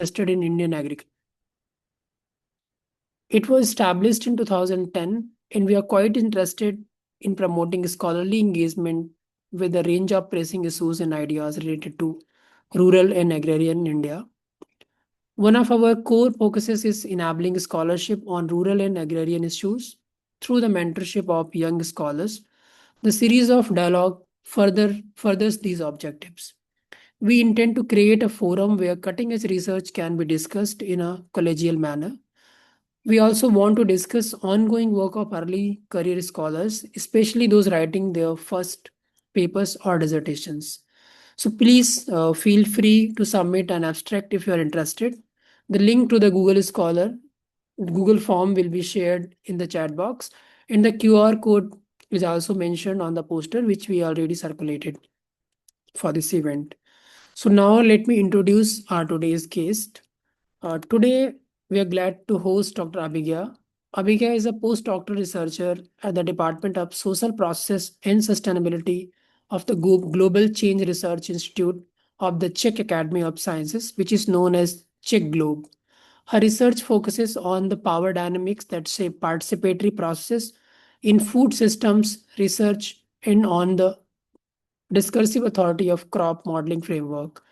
interested in Indian agriculture. It was established in 2010, and we are quite interested in promoting scholarly engagement with a range of pressing issues and ideas related to rural and agrarian India. One of our core focuses is enabling scholarship on rural and agrarian issues through the mentorship of young scholars. The series of dialogue furthers these objectives. We intend to create a forum where cutting edge research can be discussed in a collegial manner. We also want to discuss ongoing work of early career scholars, especially those writing their first papers or dissertations. So please feel free to submit an abstract if you are interested. The link to the Google form will be shared in the chat box, and the QR code is also mentioned on the poster, which we already circulated for this event. So now let me introduce our today's guest. Today, we are glad to host Dr. Abhigya. Abhigya is a postdoctoral researcher at the Department of Social Process and Sustainability of the Global Change Research Institute of the Czech Academy of Sciences, which is known as Czech Globe. Her research focuses on the power dynamics that shape participatory processes in food systems research and on the discursive authority of crop modeling framework.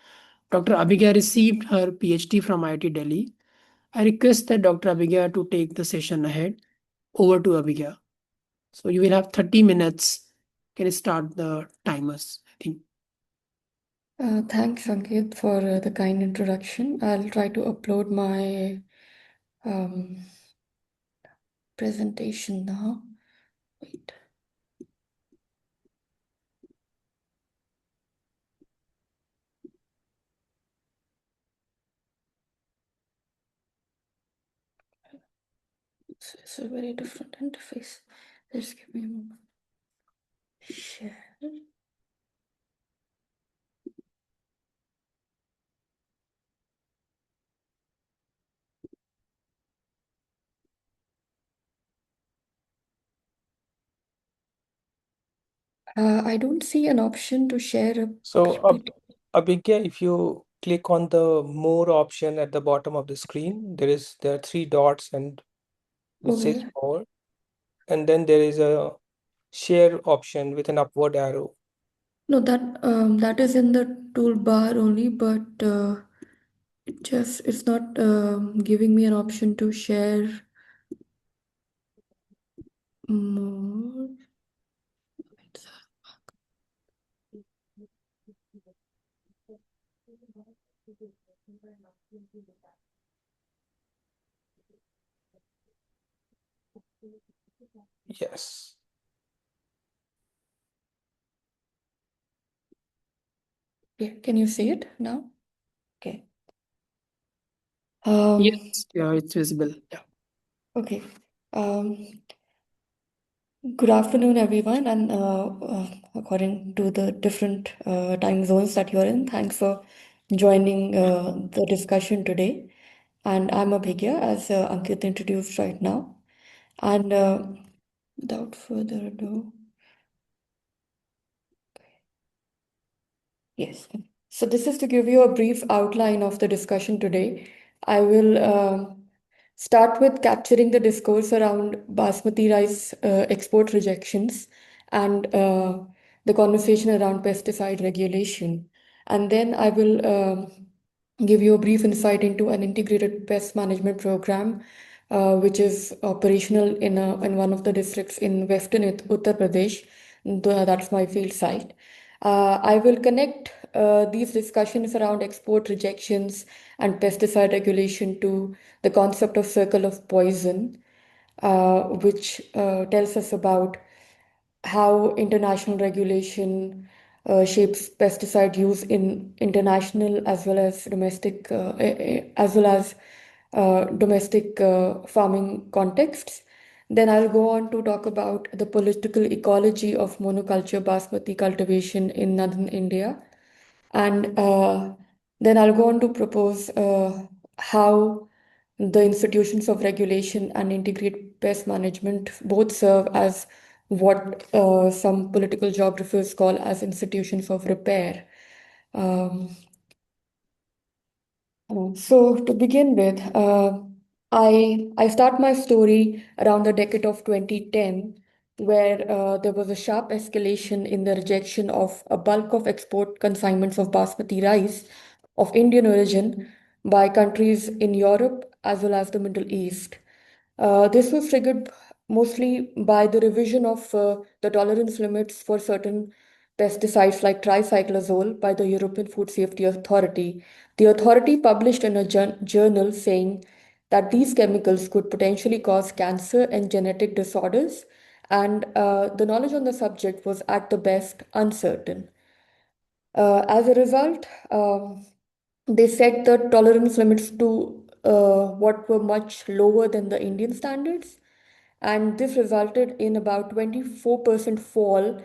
Dr. Abhigya received her PhD from IIT Delhi. I request that Dr. Abhigya to take the session ahead. Over to Abhigya. So you will have 30 minutes. Can you start the timers? I think. Thanks, Ankit, for the kind introduction. I'll try to upload my um, presentation now. Wait. It's a very different interface. Just give me a moment. Share. I don't see an option to share a So, PPT. Abhigya, if you click on the more option at the bottom of the screen, there are three dots and it says Okay. more, and then there is a share option with an upward arrow. No, that is in the toolbar only, but it's not giving me an option to share more. Yes. Yeah, can you see it now? Okay. Yes, yeah, it's visible. Yeah. Okay. Um, Good afternoon, everyone, and according to the different time zones that you're in, thanks for joining the discussion today. And I'm Abhigya, as Ankit introduced right now. And without further ado, yes. So this is to give you a brief outline of the discussion today. I will start with capturing the discourse around basmati rice export rejections and the conversation around pesticide regulation. And then I will give you a brief insight into an integrated pest management program, which is operational in one of the districts in western Uttar Pradesh. That's my field site. I will connect these discussions around export rejections and pesticide regulation to the concept of circle of poison, which tells us about how international regulation shapes pesticide use in international as well as domestic farming contexts. Then I'll go on to talk about the political ecology of monoculture basmati cultivation in northern India. And then I'll go on to propose how the institutions of regulation and integrated pest management both serve as what some political geographers call as institutions of repair. Um, So to begin with, I start my story around the decade of 2010, where there was a sharp escalation in the rejection of a bulk of export consignments of basmati rice of Indian origin by countries in Europe as well as the Middle East. This was triggered mostly by the revision of the tolerance limits for certain pesticides like tricyclazole by the European Food Safety Authority. The authority published in a journal saying that these chemicals could potentially cause cancer and genetic disorders, and the knowledge on the subject was at the best uncertain. As a result, they set the tolerance limits to what were much lower than the Indian standards, and this resulted in about 24% fall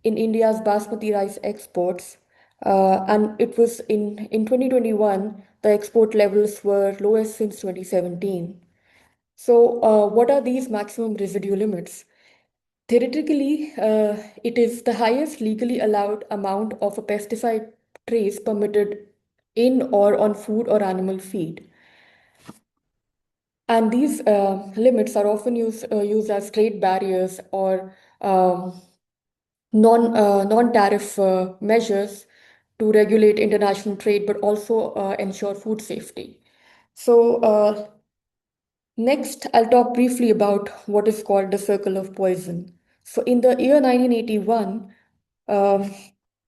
in India's basmati rice exports. And it was in 2021, the export levels were lowest since 2017. So, what are these maximum residue limits? Theoretically, it is the highest legally allowed amount of a pesticide trace permitted in or on food or animal feed. And these limits are often used as trade barriers or non-tariff measures to regulate international trade, but also ensure food safety. So next, I'll talk briefly about what is called the circle of poison. So in the year 1981, uh,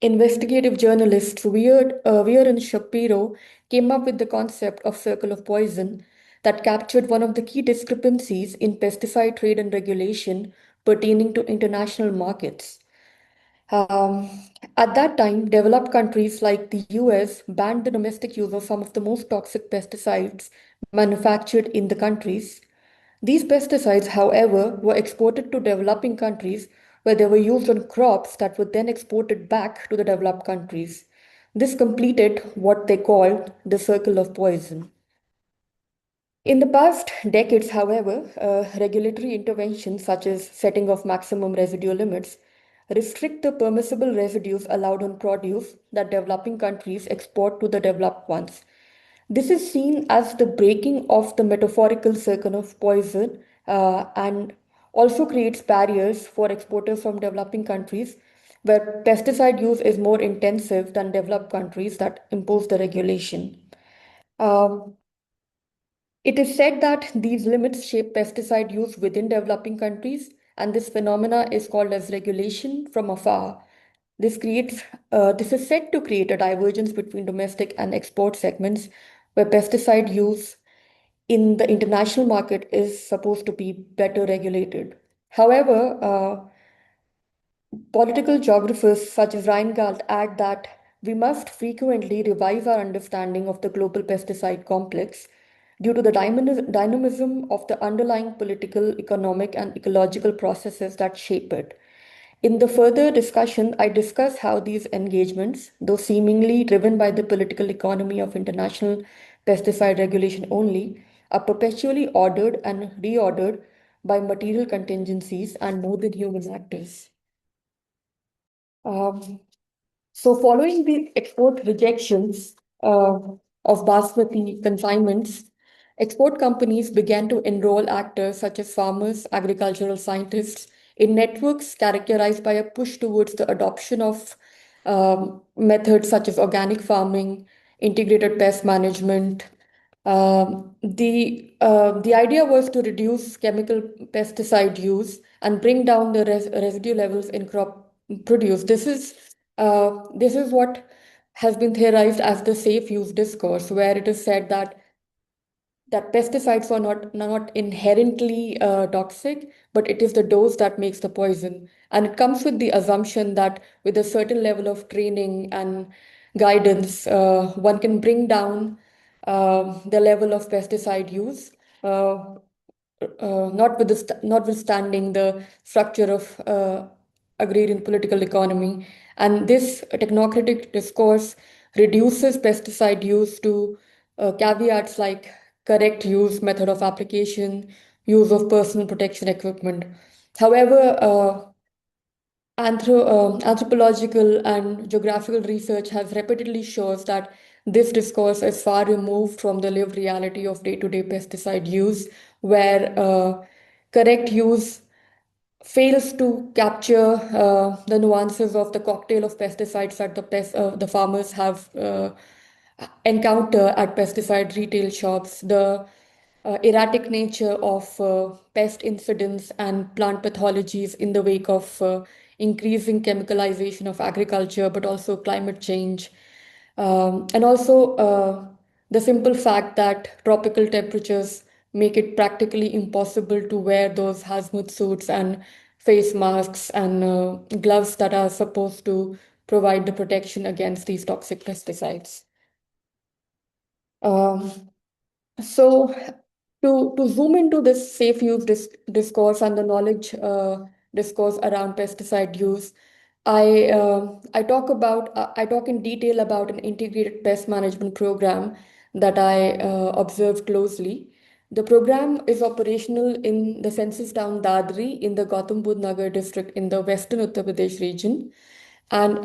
investigative journalists Weir and Shapiro came up with the concept of circle of poison that captured one of the key discrepancies in pesticide trade and regulation pertaining to international markets. Um, at that time, developed countries like the US banned the domestic use of some of the most toxic pesticides manufactured in the countries. These pesticides, however, were exported to developing countries where they were used on crops that were then exported back to the developed countries. This completed what they called the circle of poison. In the past decades, however, regulatory interventions such as setting of maximum residue limits restrict the permissible residues allowed on produce that developing countries export to the developed ones. This is seen as the breaking of the metaphorical circle of poison and also creates barriers for exporters from developing countries where pesticide use is more intensive than developed countries that impose the regulation. Um, it is said that these limits shape pesticide use within developing countries, and this phenomena is called as regulation from afar. This is said to create a divergence between domestic and export segments, where pesticide use in the international market is supposed to be better regulated. However, political geographers such as Reingart add that we must frequently revise our understanding of the global pesticide complex due to the dynamism of the underlying political, economic, and ecological processes that shape it. In the further discussion, I discuss how these engagements, though seemingly driven by the political economy of international pesticide regulation only, are perpetually ordered and reordered by material contingencies and more than human actors. Um, so, following the export rejections of basmati consignments, export companies began to enroll actors such as farmers, agricultural scientists in networks characterized by a push towards the adoption of methods such as organic farming, integrated pest management. The idea was to reduce chemical pesticide use and bring down the residue levels in crop produce. This is what has been theorized as the safe use discourse, where it is said that pesticides are not inherently toxic, but it is the dose that makes the poison. And it comes with the assumption that with a certain level of training and guidance, one can bring down the level of pesticide use. Uh, Notwithstanding the structure of agrarian political economy. And this technocratic discourse reduces pesticide use to caveats like correct use, method of application, use of personal protection equipment. However, anthropological and geographical research has repeatedly shows that this discourse is far removed from the lived reality of day-to-day pesticide use, where correct use fails to capture the nuances of the cocktail of pesticides that the farmers have encounter at pesticide retail shops, the erratic nature of pest incidents and plant pathologies in the wake of increasing chemicalization of agriculture, but also climate change. And also the simple fact that tropical temperatures make it practically impossible to wear those hazmat suits and face masks and gloves that are supposed to provide the protection against these toxic pesticides. Um, so, to zoom into this safe use discourse and the knowledge discourse around pesticide use, I talk in detail about an integrated pest management program that I observed closely. The program is operational in the census town Dadri in the Gautam Budh Nagar district in the western Uttar Pradesh region, and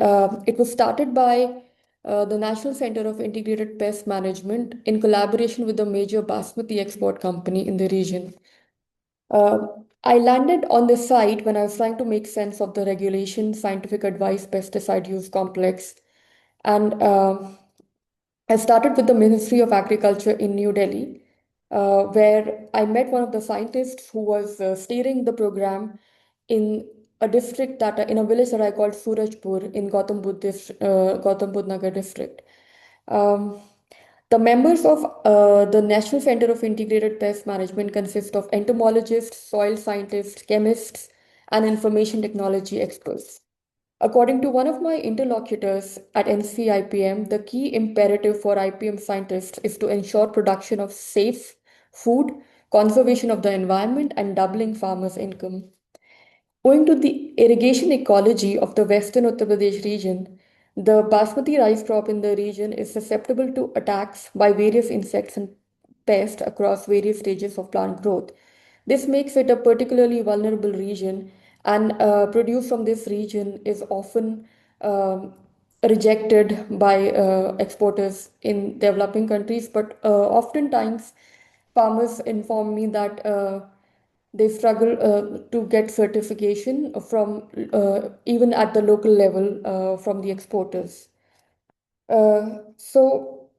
it was started by the National Center of Integrated Pest Management in collaboration with a major basmati export company in the region. Uh, I landed on the site when I was trying to make sense of the regulation, scientific advice, pesticide use complex. And I started with the Ministry of Agriculture in New Delhi, where I met one of the scientists who was steering the program in a district in a village that I called Surajpur in Gautam Budh Nagar district. Um, the members of the National Center of Integrated Pest Management consist of entomologists, soil scientists, chemists, and information technology experts. According to one of my interlocutors at NCIPM, the key imperative for IPM scientists is to ensure production of safe food, conservation of the environment, and doubling farmers' income. Owing to the irrigation ecology of the western Uttar Pradesh region, the basmati rice crop in the region is susceptible to attacks by various insects and pests across various stages of plant growth. This makes it a particularly vulnerable region, and produce from this region is often um, rejected by exporters in developing countries. But oftentimes, farmers inform me that they struggle to get certification from even at the local level from the exporters. So,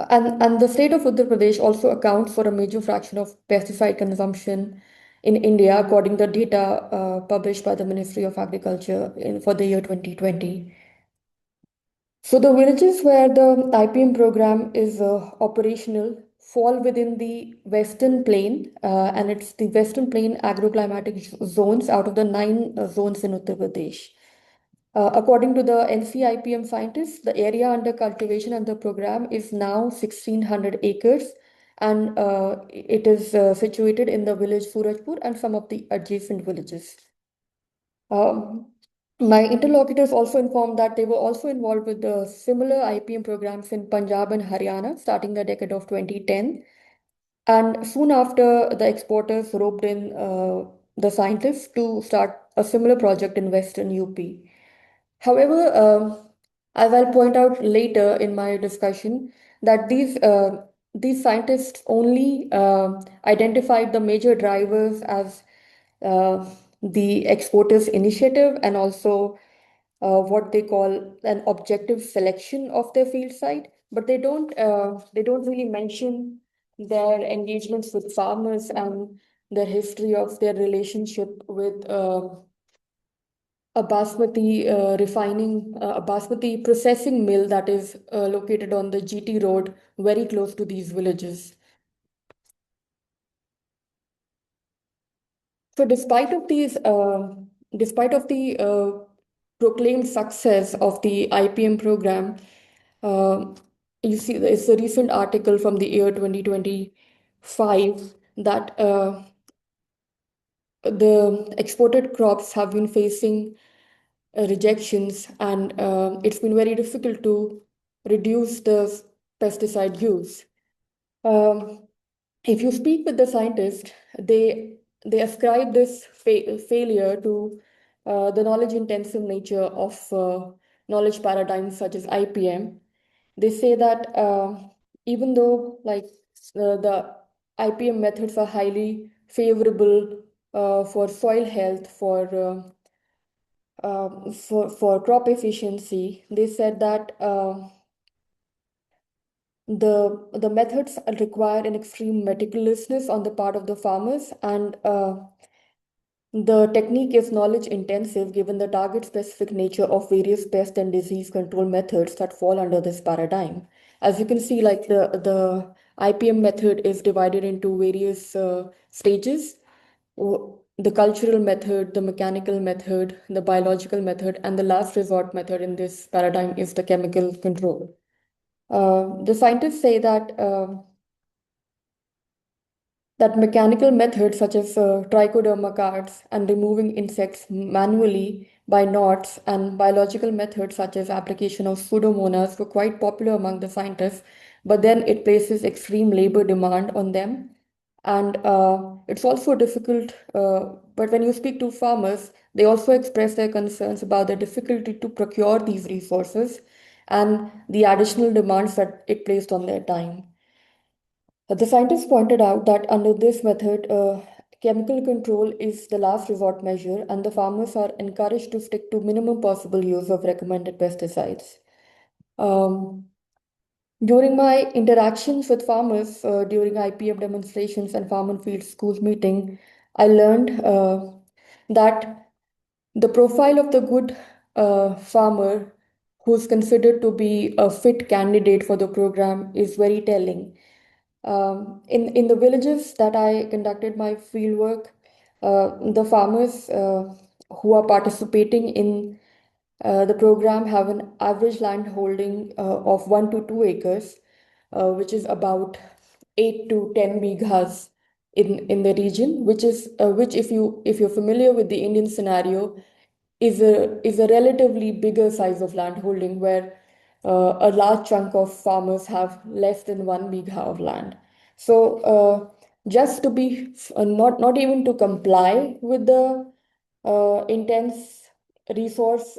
and the state of Uttar Pradesh also accounts for a major fraction of pesticide consumption in India, according to data published by the Ministry of Agriculture for the year 2020. So the villages where the IPM program is operational fall within the Western Plain, and it's the Western Plain agroclimatic zones out of the nine zones in Uttar Pradesh. According to the NCIPM scientists, the area under cultivation under program is now 1,600 acres, and it is situated in the village Surajpur and some of the adjacent villages. Um, my interlocutors also informed that they were also involved with the similar IPM programs in Punjab and Haryana starting the decade of 2010. And soon after, the exporters roped in the scientists to start a similar project in Western UP. However, as I'll point out later in my discussion, that these scientists only identified the major drivers as uh, the exporters' initiative and also what they call an objective selection of their field site, but they don't really mention their engagements with farmers and the history of their relationship with a basmati processing mill that is located on the GT road, very close to these villages. So, despite of the proclaimed success of the IPM program, uh, you see, it's a recent article from the year 2025 that the exported crops have been facing rejections, and it's been very difficult to reduce the pesticide use. Um, if you speak with the scientists, they ascribe this failure to the knowledge intensive nature of knowledge paradigms such as IPM. They say that even though like the IPM methods are highly favorable for soil health, for crop efficiency, they said that the methods require an extreme meticulousness on the part of the farmers, and the technique is knowledge intensive given the target specific nature of various pest and disease control methods that fall under this paradigm. As you can see, like the IPM method is divided into various stages. The cultural method, the mechanical method, the biological method, and the last resort method in this paradigm is the chemical control. The scientists say that mechanical methods such as trichoderma cards and removing insects manually by knots and biological methods such as application of pseudomonas were quite popular among the scientists, but then it places extreme labor demand on them. And it's also difficult, but when you speak to farmers, they also express their concerns about the difficulty to procure these resources and the additional demands that it placed on their time. The scientists pointed out that under this method, chemical control is the last resort measure, and the farmers are encouraged to stick to minimum possible use of recommended pesticides. Um, During my interactions with farmers during IPM demonstrations and farm and field schools meeting, I learned that the profile of the good farmer who's considered to be a fit candidate for the program is very telling. In the villages that I conducted my field work, the farmers who are participating in the program have an average land holding of 1 to 2 acres, which is about 8 to 10 bighas in the region, which if you're familiar with the Indian scenario, is a relatively bigger size of land holding where a large chunk of farmers have less than 1 bigha of land. So just to be not even to comply with the intense resource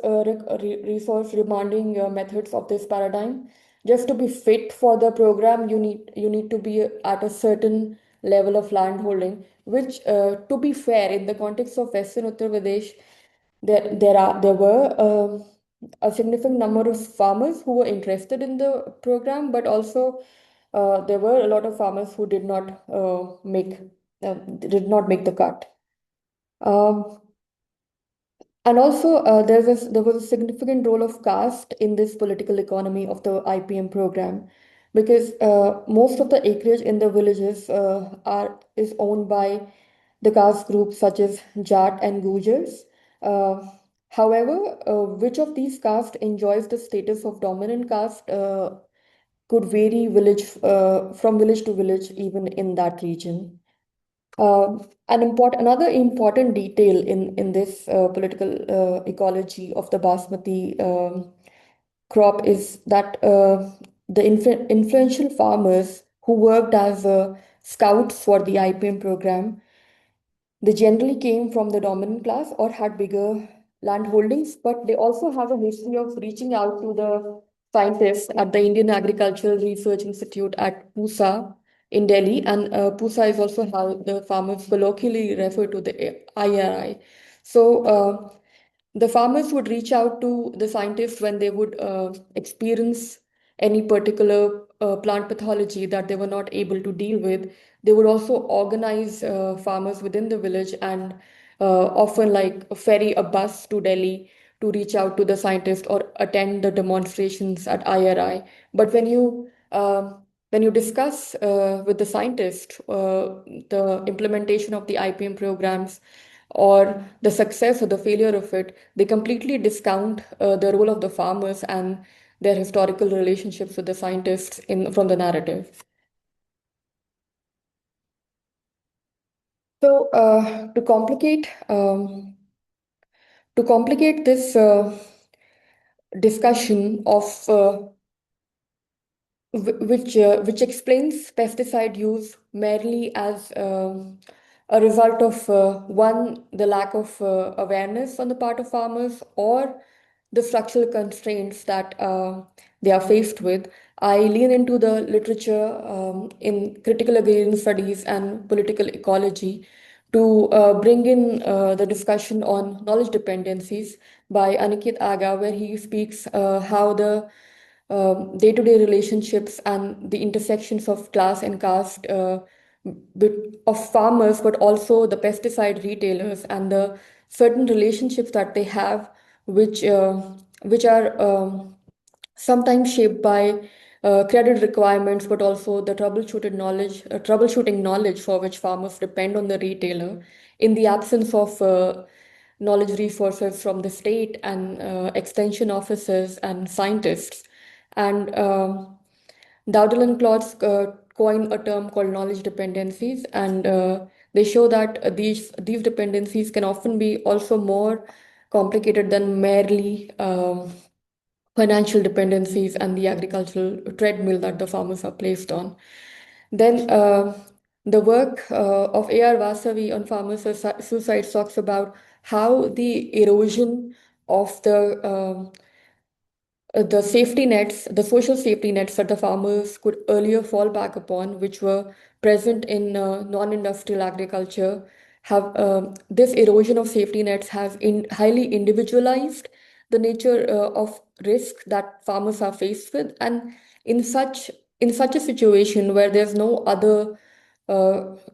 demanding methods of this paradigm, just to be fit for the program, you need to be at a certain level of land holding, which to be fair, in the context of Western Uttar Pradesh, there were a significant number of farmers who were interested in the program, but also there were a lot of farmers who did not make the cut. Um, and also, there was a significant role of caste in this political economy of the IPM program, because most of the acreage in the villages is owned by the caste groups such as Jat and Gujars. Uh, However, which of these castes enjoys the status of dominant caste could vary from village to village, even in that region. Another important detail in this political ecology of the basmati crop is that the influential farmers who worked as scouts for the IPM program, they generally came from the dominant class or had bigger land holdings, but they also have a history of reaching out to the scientists at the Indian Agricultural Research Institute at Pusa in Delhi. And Pusa is also how the farmers colloquially refer to the IRI. So the farmers would reach out to the scientists when they would experience any particular plant pathology that they were not able to deal with. They would also organize farmers within the village and often like ferry a bus to Delhi to reach out to the scientist or attend the demonstrations at IRI. But when you discuss with the scientist the implementation of the IPM programs or the success or the failure of it, they completely discount the role of the farmers and their historical relationships with the scientists from the narrative. So to complicate this discussion of which explains pesticide use merely as a result of one, the lack of awareness on the part of farmers, or the structural constraints that they are faced with, I lean into the literature in critical agrarian studies and political ecology to bring in the discussion on knowledge dependencies by Aniket Aga, where he speaks how the day-to-day relationships and the intersections of class and caste of farmers, but also the pesticide retailers and the certain relationships that they have, which are sometimes shaped by credit requirements, but also the troubleshooting knowledge for which farmers depend on the retailer in the absence of knowledge resources from the state and extension officers and scientists. And Dowdell and Klotz coined a term called knowledge dependencies, and they show that these dependencies can often be also more complicated than merely financial dependencies and the agricultural treadmill that the farmers are placed on. Then the work of A.R. Vasavi on farmer suicide talks about how the erosion of the safety nets, the social safety nets that the farmers could earlier fall back upon, which were present in non-industrial agriculture, have this erosion of safety nets has highly individualized the nature of risk that farmers are faced with, and in such in such a situation where there's no other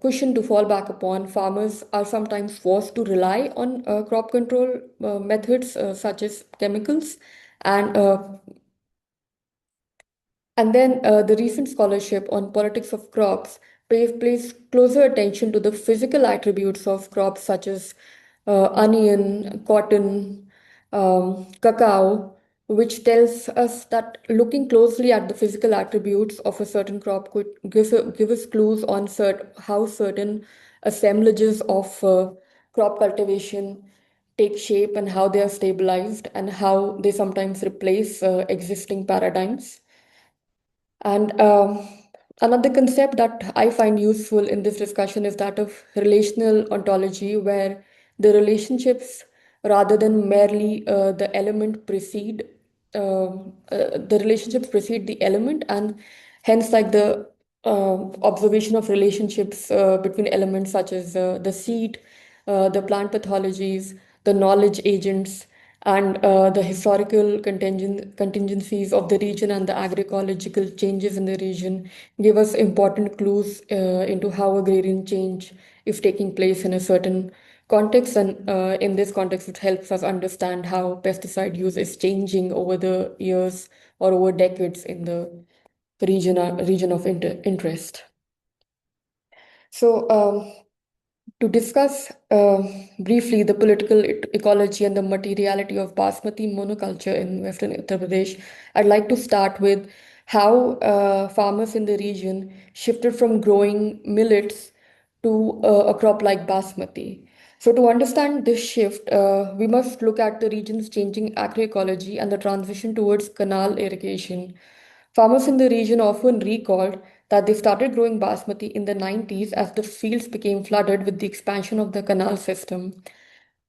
cushion to fall back upon, farmers are sometimes forced to rely on crop control methods such as chemicals and then the recent scholarship on politics of crops pays closer attention to the physical attributes of crops such as onion, cotton, cacao, which tells us that looking closely at the physical attributes of a certain crop could give us clues on how certain assemblages of crop cultivation take shape and how they are stabilized and how they sometimes replace existing paradigms. And another concept that I find useful in this discussion is that of relational ontology, where the rather than merely the element the relationships precede the element, and hence, like the observation of relationships between elements such as the seed, the plant pathologies, the knowledge agents, and the historical contingencies of the region and the agroecological changes in the region give us important clues into how agrarian change is taking place in a certain context. And in this context, it helps us understand how pesticide use is changing over the years or over decades in the region of interest. So, to discuss briefly the political ecology and the materiality of basmati monoculture in Western Uttar Pradesh, I'd like to start with how farmers in the region shifted from growing millets to a crop like basmati. So, to understand this shift, we must look at the region's changing agroecology and the transition towards canal irrigation. Farmers in the region often recalled that they started growing basmati in the 90s as the fields became flooded with the expansion of the canal system,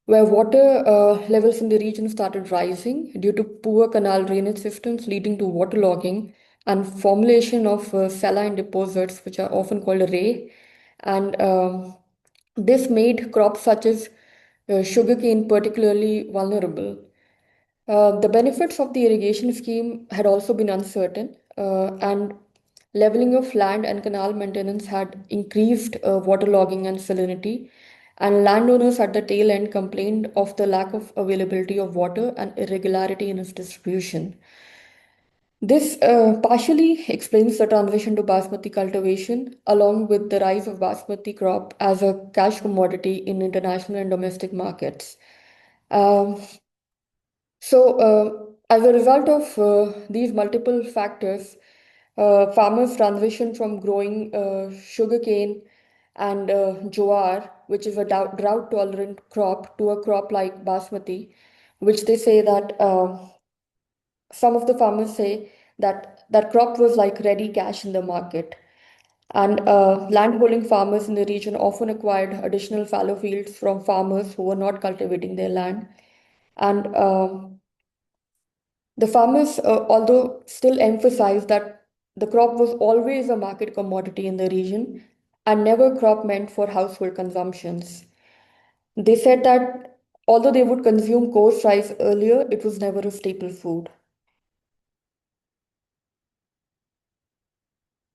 where water levels in the region started rising due to poor canal drainage systems, leading to waterlogging and formulation of saline deposits, which are often called ray. And this made crops such as sugarcane particularly vulnerable. The benefits of the irrigation scheme had also been uncertain, and leveling of land and canal maintenance had increased waterlogging and salinity. And landowners at the tail end complained of the lack of availability of water and irregularity in its distribution. This partially explains the transition to basmati cultivation, along with the rise of basmati crop as a cash commodity in international and domestic markets. Um, as a result of these multiple factors, farmers transition from growing sugarcane and jowar, which is a drought-tolerant crop, to a crop like basmati, which they say that some of the farmers say that that crop was like ready cash in the market. And landholding farmers in the region often acquired additional fallow fields from farmers who were not cultivating their land. And The farmers, although still emphasized that the crop was always a market commodity in the region and never crop meant for household consumptions. They said that although they would consume coarse rice earlier, it was never a staple food.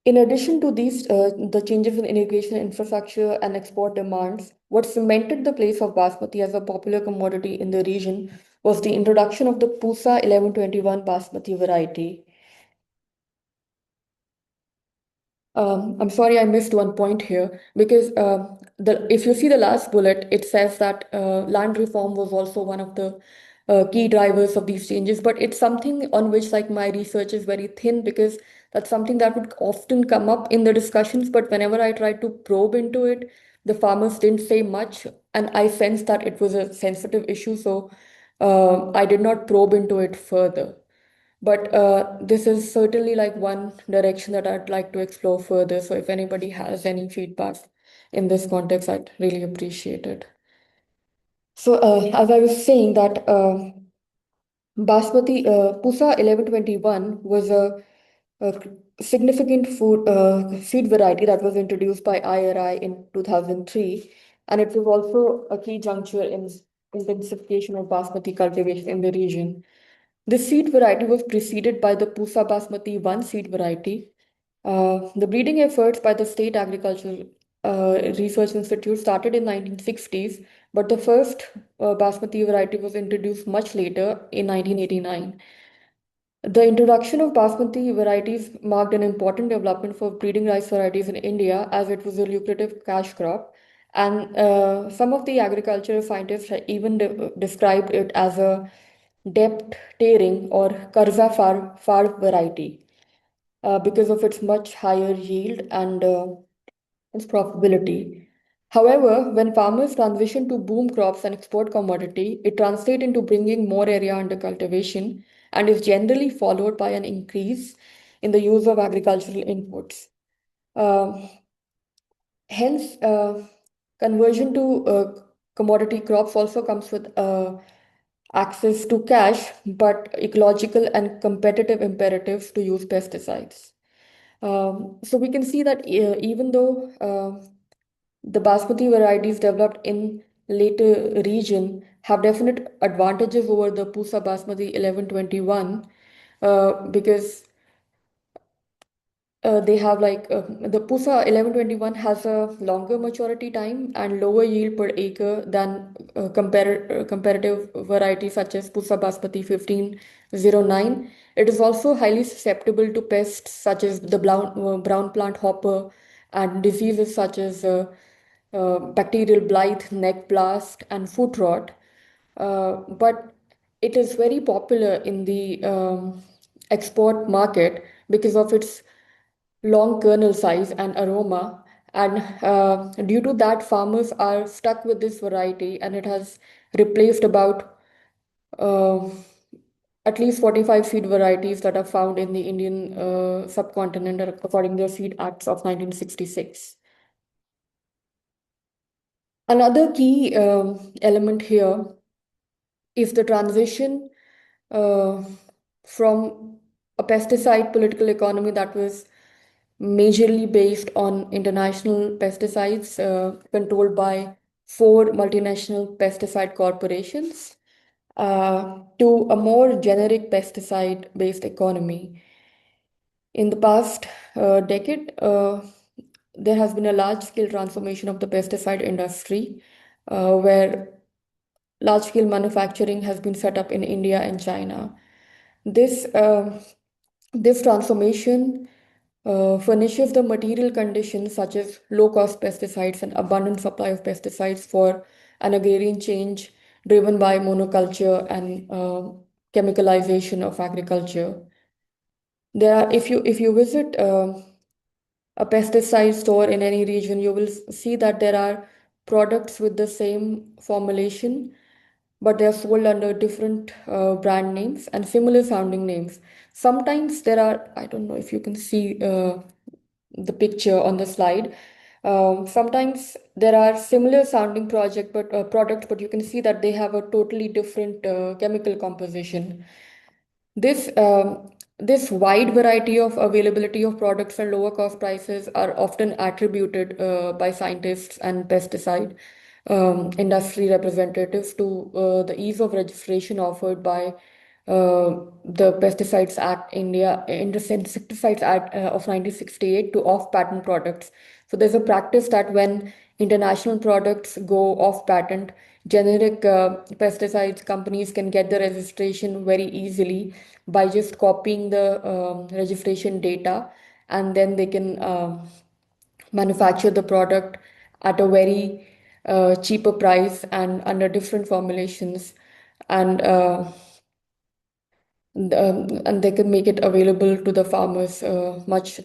In addition to these, the changes in irrigation infrastructure and export demands, what cemented the place of basmati as a popular commodity in the region was the introduction of the Pusa 1121 basmati variety. I'm sorry, I missed one point here because if you see the last bullet, it says that land reform was also one of the key drivers of these changes. But it's something on which, like, my research is very thin because that's something that would often come up in the discussions. But whenever I tried to probe into it, the farmers didn't say much, and I sensed that it was a sensitive issue, so I did not probe into it further. But this is certainly like one direction that I'd like to explore further. So if anybody has any feedback in this context, I'd really appreciate it. So as I was saying that Basmati Pusa 1121 was a significant food seed variety that was introduced by IRI in 2003, and it was also a key juncture in intensification of basmati cultivation in the region. This seed variety was preceded by the Pusa Basmati 1 seed variety. The breeding efforts by the State Agricultural Research Institute started in 1960s, but the first Basmati variety was introduced much later in 1989. The introduction of basmati varieties marked an important development for breeding rice varieties in India as it was a lucrative cash crop. And some of the agricultural scientists have even described it as a depth tearing or karza far variety because of its much higher yield and its profitability. However, when farmers transition to boom crops and export commodity, it translates into bringing more area under cultivation and is generally followed by an increase in the use of agricultural inputs. Uh, Hence, conversion to commodity crops also comes with access to cash, but ecological and competitive imperatives to use pesticides. So we can see that even though the basmati varieties developed in later region have definite advantages over the Pusa Basmati 1121 because they have the Pusa 1121 has a longer maturity time and lower yield per acre than comparative varieties such as Pusa Basmati 1509. It is also highly susceptible to pests such as the brown plant hopper and diseases such as bacterial blight, neck blast, and foot rot. But it is very popular in the export market because of its long kernel size and aroma. And due to that, farmers are stuck with this variety, and it has replaced about uh, at least 45 seed varieties that are found in the Indian subcontinent according to the Seed Acts of 1966. Another key element here is the transition uh, from a pesticide political economy that was majorly based on international pesticides controlled by four multinational pesticide corporations to a more generic pesticide based economy. In the past decade, there has been a large scale transformation of the pesticide industry where large scale manufacturing has been set up in India and China. This, this transformation furnishes the material conditions such as low cost pesticides and abundant supply of pesticides for an agrarian change driven by monoculture and chemicalization of agriculture. If you visit a pesticide store in any region, you will see that there are products with the same formulation, but they are sold under different brand names and similar sounding names. Sometimes there are, I don't know if you can see the picture on the slide. Sometimes there are similar sounding products, but you can see that they have a totally different chemical composition. This wide variety of availability of products and lower cost prices are often attributed by scientists and pesticide industry representatives to the ease of registration offered by the Pesticides Act India, in the Insecticides Act of 1968 to off-patent products. So there's a practice that when international products go off-patent, generic pesticides companies can get the registration very easily by just copying the registration data, and then they can manufacture the product at a very cheaper price and under different formulations, and and they can make it available to the farmers much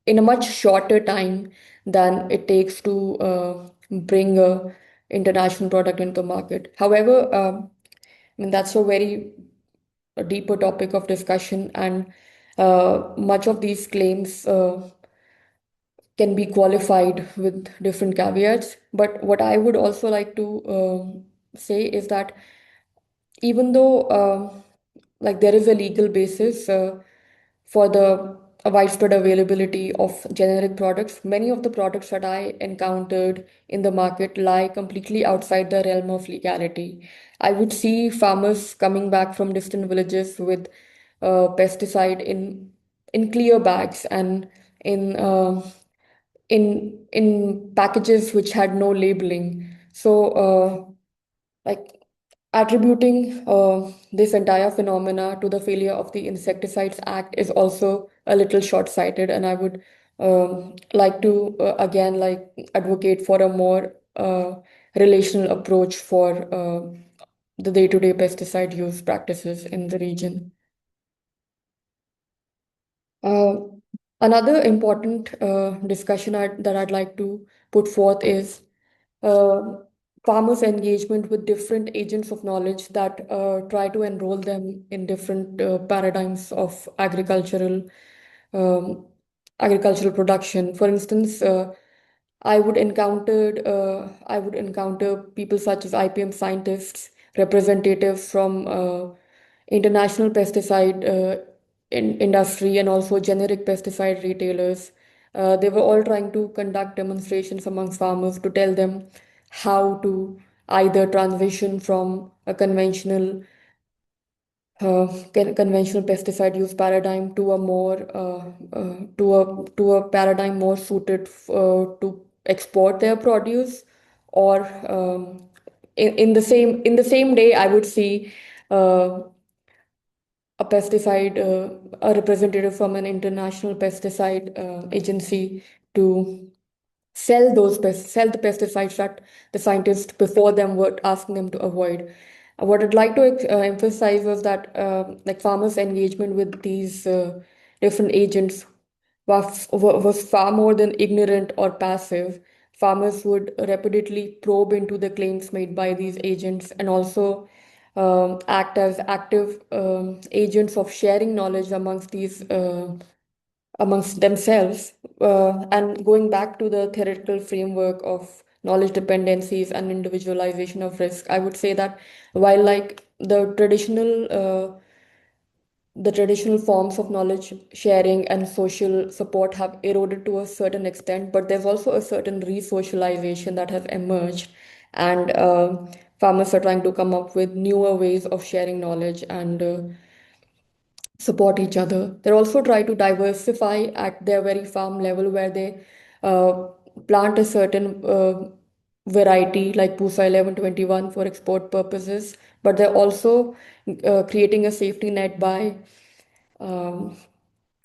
in a much shorter time than it takes to bring a international product into the market. However, I mean that's a very a deeper topic of discussion, and much of these claims can be qualified with different caveats. But what I would also like to say is that even though like there is a legal basis for the widespread availability of generic products, many of the products that I encountered in the market lie completely outside the realm of legality. I would see farmers coming back from distant villages with pesticide in clear bags and in in packages which had no labeling. So like attributing this entire phenomena to the failure of the Insecticides Act is also a little short-sighted, and I would like to again like advocate for a more relational approach for the day-to-day pesticide use practices in the region. Uh, Another important discussion that I'd like to put forth is uh, farmers' engagement with different agents of knowledge that try to enroll them in different paradigms of um, agricultural production. For instance, I would encounter people such as IPM scientists, representatives from international pesticide industry, and also generic pesticide retailers. They were all trying to conduct demonstrations amongst farmers to tell them how to either transition from a conventional pesticide use paradigm to a more to a paradigm more suited to export their produce, or in the same day I would see uh, a representative from an international pesticide agency to sell the pesticides that the scientists before them were asking them to avoid. What I'd like to emphasize was that like farmers' engagement with these different agents was far more than ignorant or passive. Farmers would repeatedly probe into the claims made by these agents, and also act as active agents of sharing knowledge amongst themselves. And going back to the theoretical framework of knowledge dependencies and individualization of risk, I would say that while like the traditional forms of knowledge sharing and social support have eroded to a certain extent, but there's also a certain re-socialization that has emerged, and farmers are trying to come up with newer ways of sharing knowledge and support each other. They also try to diversify at their very farm level, where they uh, plant a certain variety like Pusa 1121 for export purposes, but they're also creating a safety net um,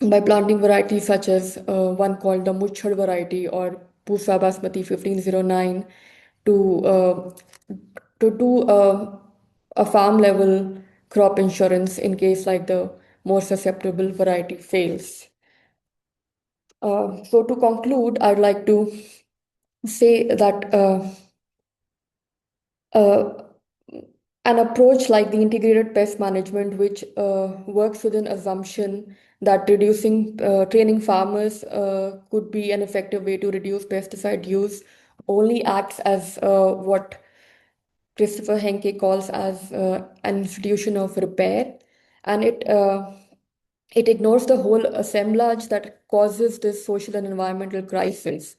by planting varieties such as one called the Muchhad variety or Pusa Basmati 1509 to do a farm level crop insurance in case like the more susceptible variety fails. So to conclude, I'd like to say that uh, an approach like the integrated pest management, which works with an assumption that training farmers could be an effective way to reduce pesticide use, only acts as what Christopher Henke calls as an institution of repair. and it ignores the whole assemblage that causes this social and environmental crisis.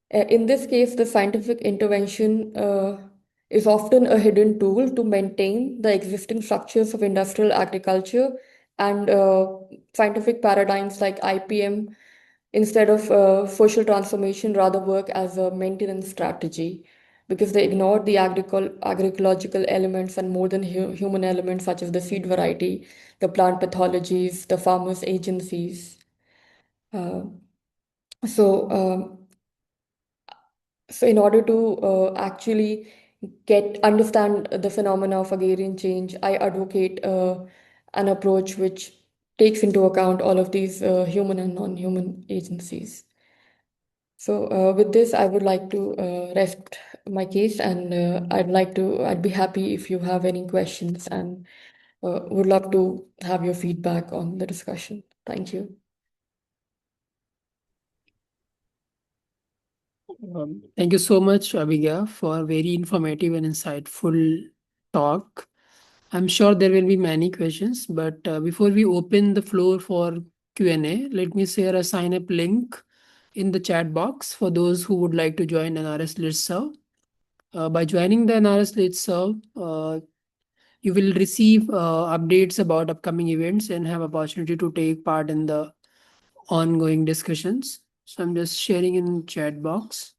In this case, the scientific intervention is often a hidden tool to maintain the existing structures of industrial agriculture, and scientific paradigms like IPM, instead of social transformation, rather work as a maintenance strategy because they ignore the agroecological elements and more than human elements such as the seed variety, the plant pathologies, the farmers' agencies. Uh, so, so in order to actually get understand the phenomena of agrarian change, I advocate an approach which takes into account all of these human and non-human agencies. So with this, I would like to rest my case, and I'd be happy if you have any questions, and would love to have your feedback on the discussion. Thank you. Thank you so much, Abhigya, for very informative and insightful talk. I'm sure there will be many questions, but before we open the floor for Q&A, let me share a sign up link in the chat box for those who would like to join NRS Listserv. By joining the NRS Listserv, you will receive updates about upcoming events and have opportunity to take part in the ongoing discussions. So I'm just sharing in chat box.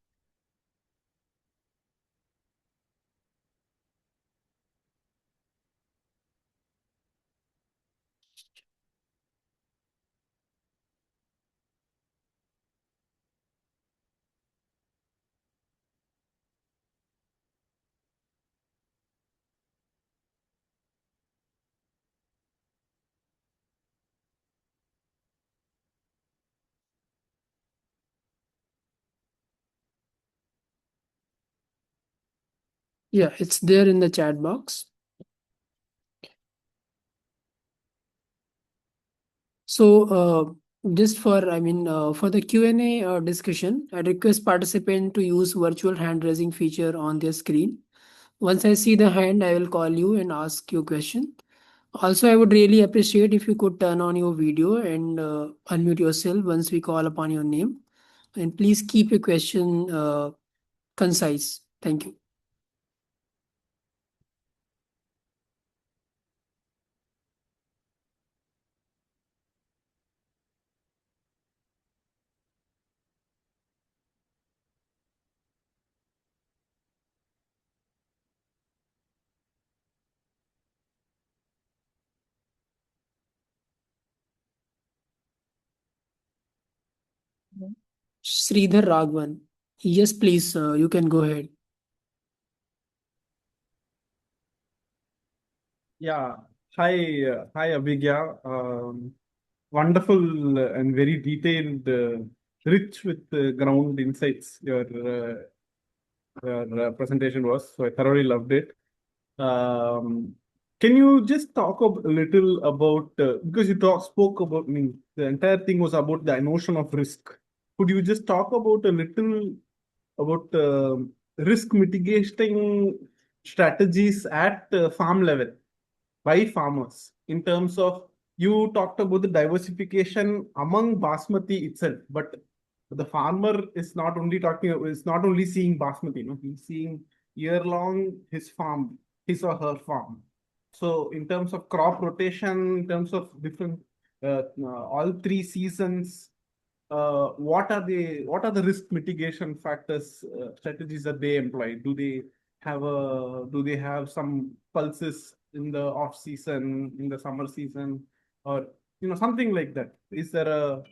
Yeah, it's there in the chat box. So, just for, for the Q&A discussion, I request participant to use virtual hand raising feature on their screen. Once I see the hand, I will call you and ask you question. Also, I would really appreciate if you could turn on your video and unmute yourself once we call upon your name. And please keep your question concise. Thank you. Sridhar Raghavan. Yes, please, you can go ahead. Yeah. Hi, Abhigya. Wonderful and very detailed, rich with ground insights. Your presentation was, so I thoroughly loved it. Can you just talk a little about because you spoke about, I mean, the entire thing was about the notion of risk. Could you just talk about a little about risk mitigating strategies at farm level by farmers in terms of you talked about the diversification among basmati itself, but the farmer is not only is not only seeing basmati, no, he's seeing year long his farm, his or her farm. So in terms of crop rotation, in terms of different all three seasons, what are the risk mitigation factors, strategies that they employ? Do they have some pulses in the off season, in the summer season, or something like that? Is there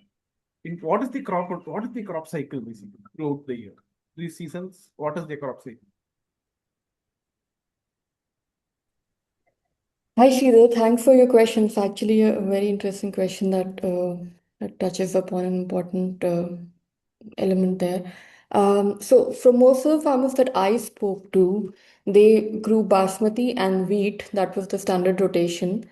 what is the crop cycle basically throughout the year? 3 seasons. What is the crop cycle? Hi, Shreedhar. Thanks for your question. It's actually a very interesting question that touches upon an important element there. So, from most of the farmers that I spoke to, they grew basmati and wheat. That was the standard rotation.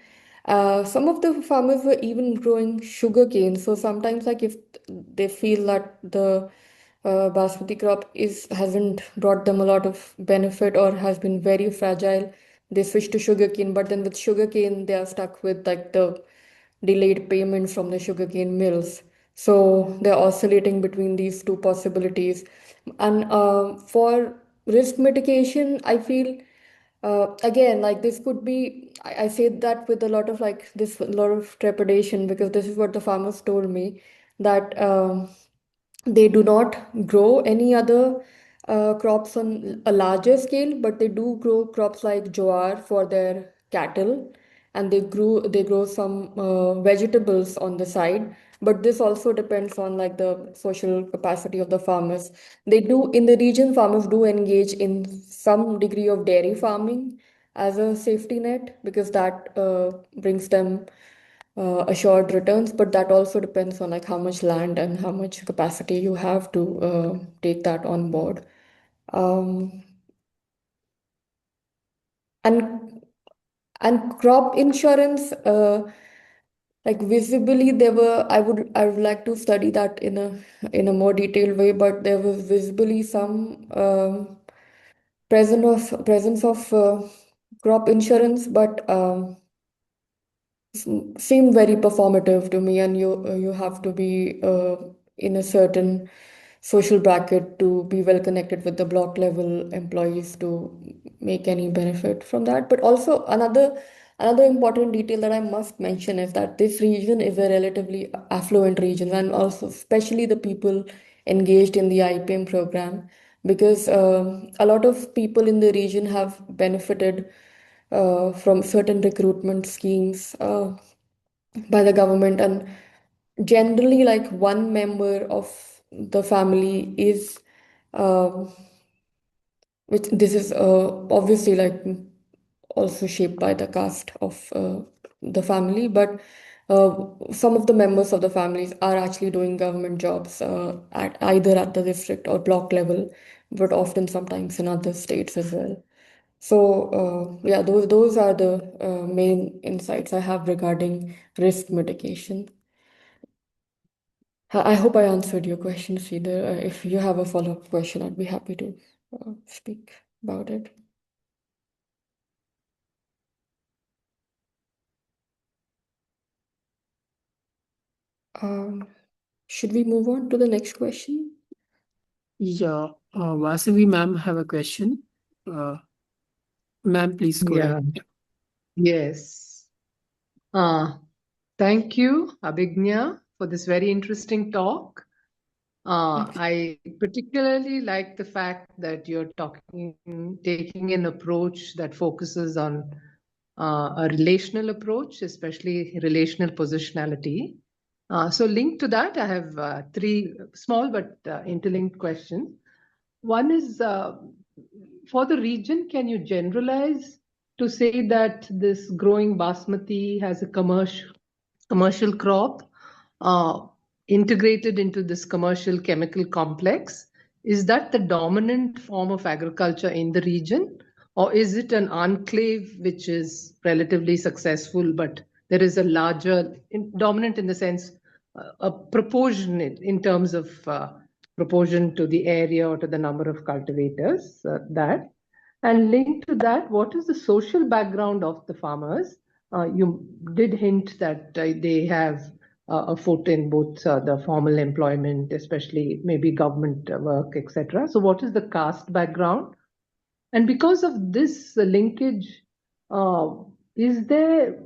Some of the farmers were even growing sugarcane. So sometimes, like if they feel that the basmati crop is hasn't brought them a lot of benefit or has been very fragile, they switch to sugarcane, but then with sugarcane, they are stuck with like the delayed payments from the sugarcane mills. So they're oscillating between these two possibilities. And for risk mitigation, I feel again, like this could be, I say that with a lot of like this, a lot of trepidation, because this is what the farmers told me, that they do not grow any other crops on a larger scale, but they do grow crops like jowar for their cattle, and they grow some vegetables on the side. But this also depends on like the social capacity of the farmers. They do in the region, farmers do engage in some degree of dairy farming as a safety net, because that brings them assured returns, but that also depends on like how much land and how much capacity you have to take that on board. Um, and crop insurance, like visibly there were, I would like to study that in a more detailed way, but there was visibly some presence of crop insurance, but seemed very performative to me, and you have to be in a certain social bracket to be well connected with the block level employees to make any benefit from that. But also another important detail that I must mention is that this region is a relatively affluent region, and also especially the people engaged in the IPM program, because a lot of people in the region have benefited from certain recruitment schemes by the government, and generally like one member of the family is um which this is obviously like also shaped by the caste of the family, but some of the members of the families are actually doing government jobs at either at the district or block level, but often sometimes in other states as well. So yeah, those are the main insights I have regarding risk mitigation. I hope I answered your question, Sridhar. If you have a follow-up question, I'd be happy to speak about it. Um, should we move on to the next question? Yeah, Vasavi ma'am have a question. Ma'am, please go Yeah, ahead. yes. Thank you, Abhigya, for this very interesting talk. I particularly like the fact that you're taking an approach that focuses on a relational approach, especially relational positionality. So linked to that, I have three small but interlinked questions. One is for the region, can you generalize to say that this growing basmati has a commercial crop uh, integrated into this commercial chemical complex? Is that the dominant form of agriculture in the region? Or is it an enclave which is relatively successful, but there is a larger, dominant in the sense, a proportionate in terms of proportion to the area or to the number of cultivators, that. And linked to that, what is the social background of the farmers? You did hint that they have a foot in both the formal employment, especially maybe government work, etc. So, what is the caste background? And because of this linkage, uh, is there,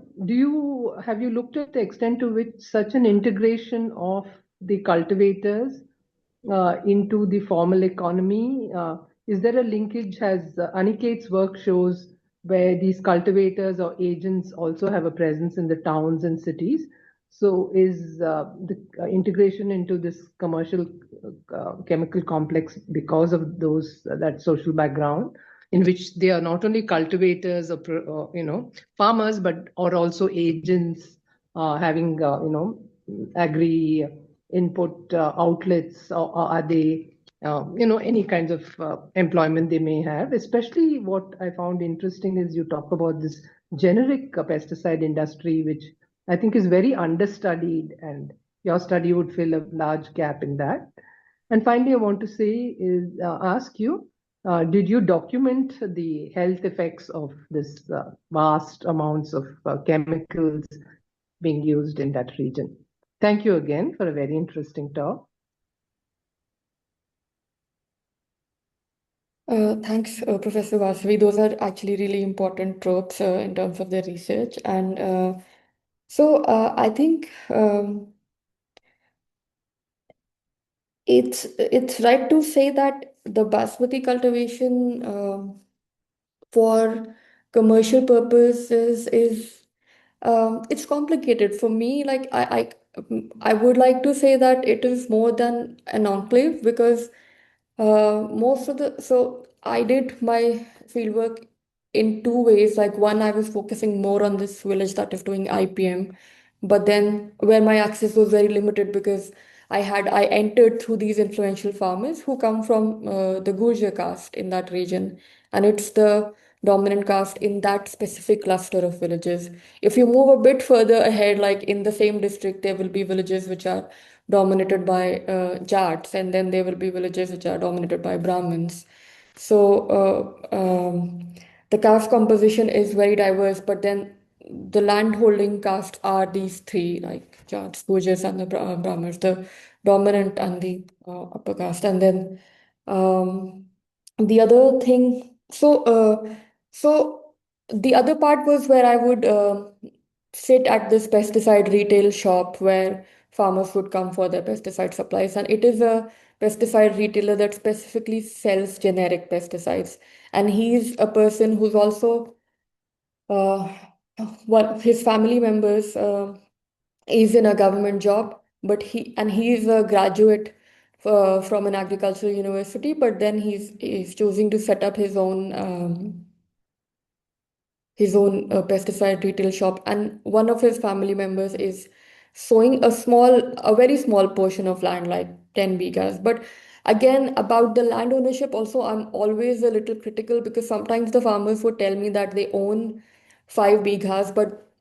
have you looked at the extent to which such an integration of the cultivators into the formal economy? Is there a linkage, as Aniket's work shows, where these cultivators or agents also have a presence in the towns and cities? So is the integration into this commercial chemical complex because of that social background, in which they are not only cultivators or farmers, but are also agents having agri input outlets, or are they any kinds of employment they may have? Especially what I found interesting is you talk about this generic pesticide industry, which I think is very understudied, and your study would fill a large gap in that. And finally, I want to say is ask you, Did you document the health effects of this vast amounts of chemicals being used in that region? Thank you again for a very interesting talk. Thanks, Professor Vasavi. Those are actually really important tropes in terms of the research. And I think it's right to say that the basmati cultivation for commercial purposes is it's complicated for me. Like I would like to say that it is more than an enclave because most of the so I did my fieldwork in two ways. Like one, I was focusing more on this village that is doing IPM, but then where my access was very limited because I entered through these influential farmers who come from the Gurja caste in that region, and it's the dominant caste in that specific cluster of villages. If you move a bit further ahead, like in the same district, there will be villages which are dominated by Jats, and then there will be villages which are dominated by Brahmins. So the caste composition is very diverse, but then the land holding castes are these three, like Jats, Gujars, and the Brahmins, the dominant and the upper caste. And then the other thing, so the other part was where I would sit at this pesticide retail shop where farmers would come for their pesticide supplies. And it is a pesticide retailer that specifically sells generic pesticides. And he's a person who's also uh, one his family members is in a government job, but he is a graduate from an agricultural university, but then he's choosing to set up his own pesticide retail shop, and one of his family members is sowing a very small portion of land, like 10 bighas. But again, about the land ownership, also, I'm always a little critical because sometimes the farmers would tell me that they own 5 bighas, but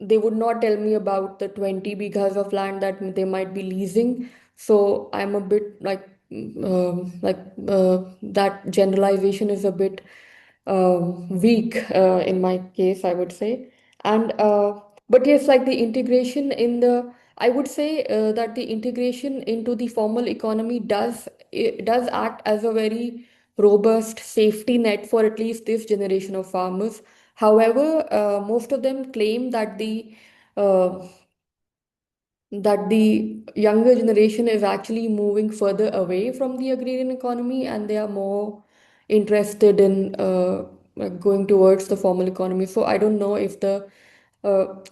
they would not tell me about the 20 bighas of land that they might be leasing. So I'm a bit that generalization is a bit weak in my case, I would say. And but yes, like the integration in the, I would say that the integration into the formal economy does act as a very robust safety net for at least this generation of farmers. However, most of them claim uh, that the younger generation is actually moving further away from the agrarian economy and they are more interested in like going towards the formal economy. So I don't know if the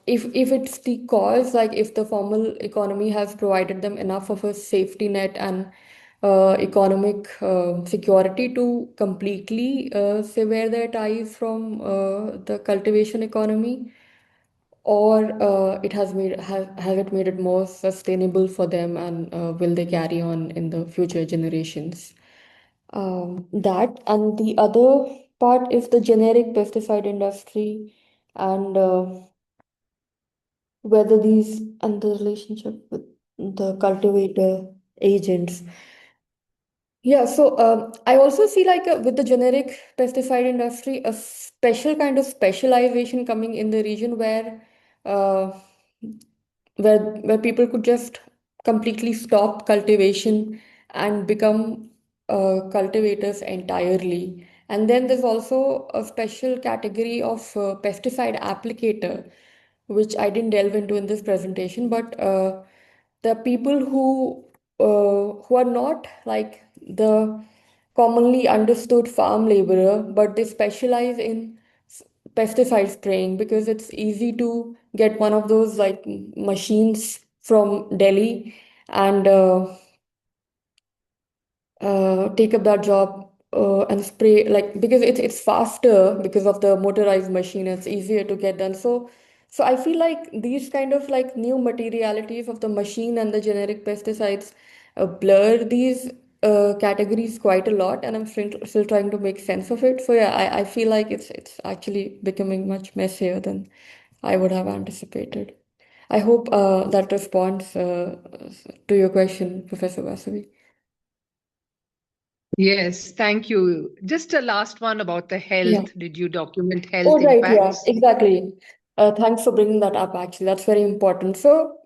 if it's the cause, like if the formal economy has provided them enough of a safety net and economic security to completely sever their ties from the cultivation economy, or has it made it more sustainable for them, and will they carry on in the future generations? That, and the other part is the generic pesticide industry, and whether these and the relationship with the cultivator agents. Yeah, so I also see, like with the generic pesticide industry, a special kind of specialization coming in the region uh, where people could just completely stop cultivation and become cultivators entirely. And then there's also a special category of pesticide applicator, which I didn't delve into in this presentation, but the people who are not like the commonly understood farm laborer, but they specialize in pesticide spraying because it's easy to get one of those like machines from Delhi and take up that job and spray, like because it's faster because of the motorized machine. It's easier to get done. So I feel like these kind of like new materialities of the machine and the generic pesticides blur these categories quite a lot, and I'm still trying to make sense of it. So yeah, I feel like it's actually becoming much messier than I would have anticipated. I hope that responds to your question, Professor Vasavi. Yes, thank you. Just a last one about the Yeah. health. Did you document Oh, health right. Yeah, impacts? exactly. Thanks for bringing that up, actually. That's very important. So,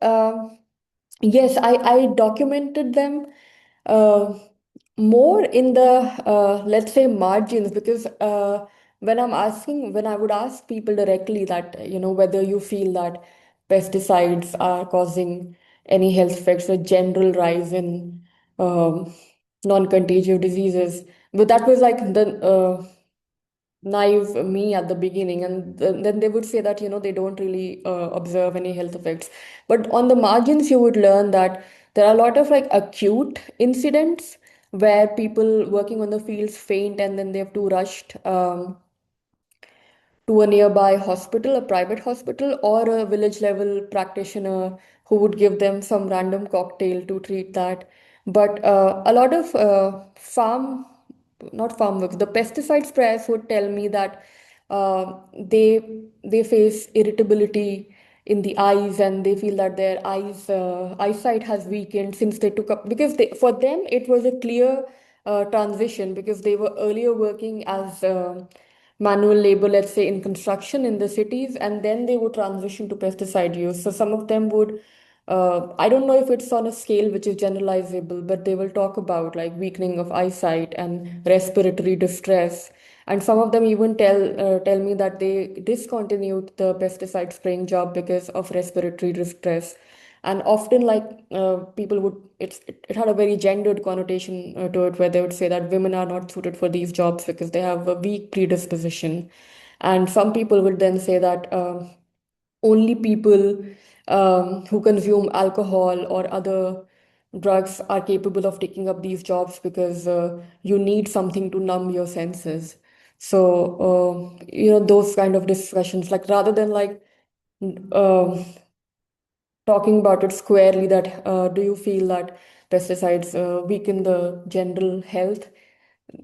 yes, I documented them uh, more in the, let's say, margins, because when I would ask people directly that, whether you feel that pesticides are causing any health effects, a general rise in non-contagious diseases. But that was like the naive me at the beginning, and then they would say that they don't really observe any health effects, but on the margins you would learn that there are a lot of like acute incidents where people working on the fields faint and then they have to rushed to a nearby hospital, a private hospital, or a village level practitioner who would give them some random cocktail to treat that. But a lot of not farm work, the pesticide sprayers would tell me that they face irritability in the eyes, and they feel that their eyesight has weakened since they took up, because for them it was a clear transition, because they were earlier working as manual labor, let's say in construction in the cities, and then they would transition to pesticide use. So some of them would, I don't know if it's on a scale which is generalizable, but they will talk about like weakening of eyesight and respiratory distress. And some of them even tell me that they discontinued the pesticide spraying job because of respiratory distress. And often, like people would, it had a very gendered connotation to it, where they would say that women are not suited for these jobs because they have a weak predisposition. And some people would then say that only people who consume alcohol or other drugs are capable of taking up these jobs, because you need something to numb your senses. So those kind of discussions, like rather than like uh, talking about it squarely, that do you feel that pesticides weaken the general health,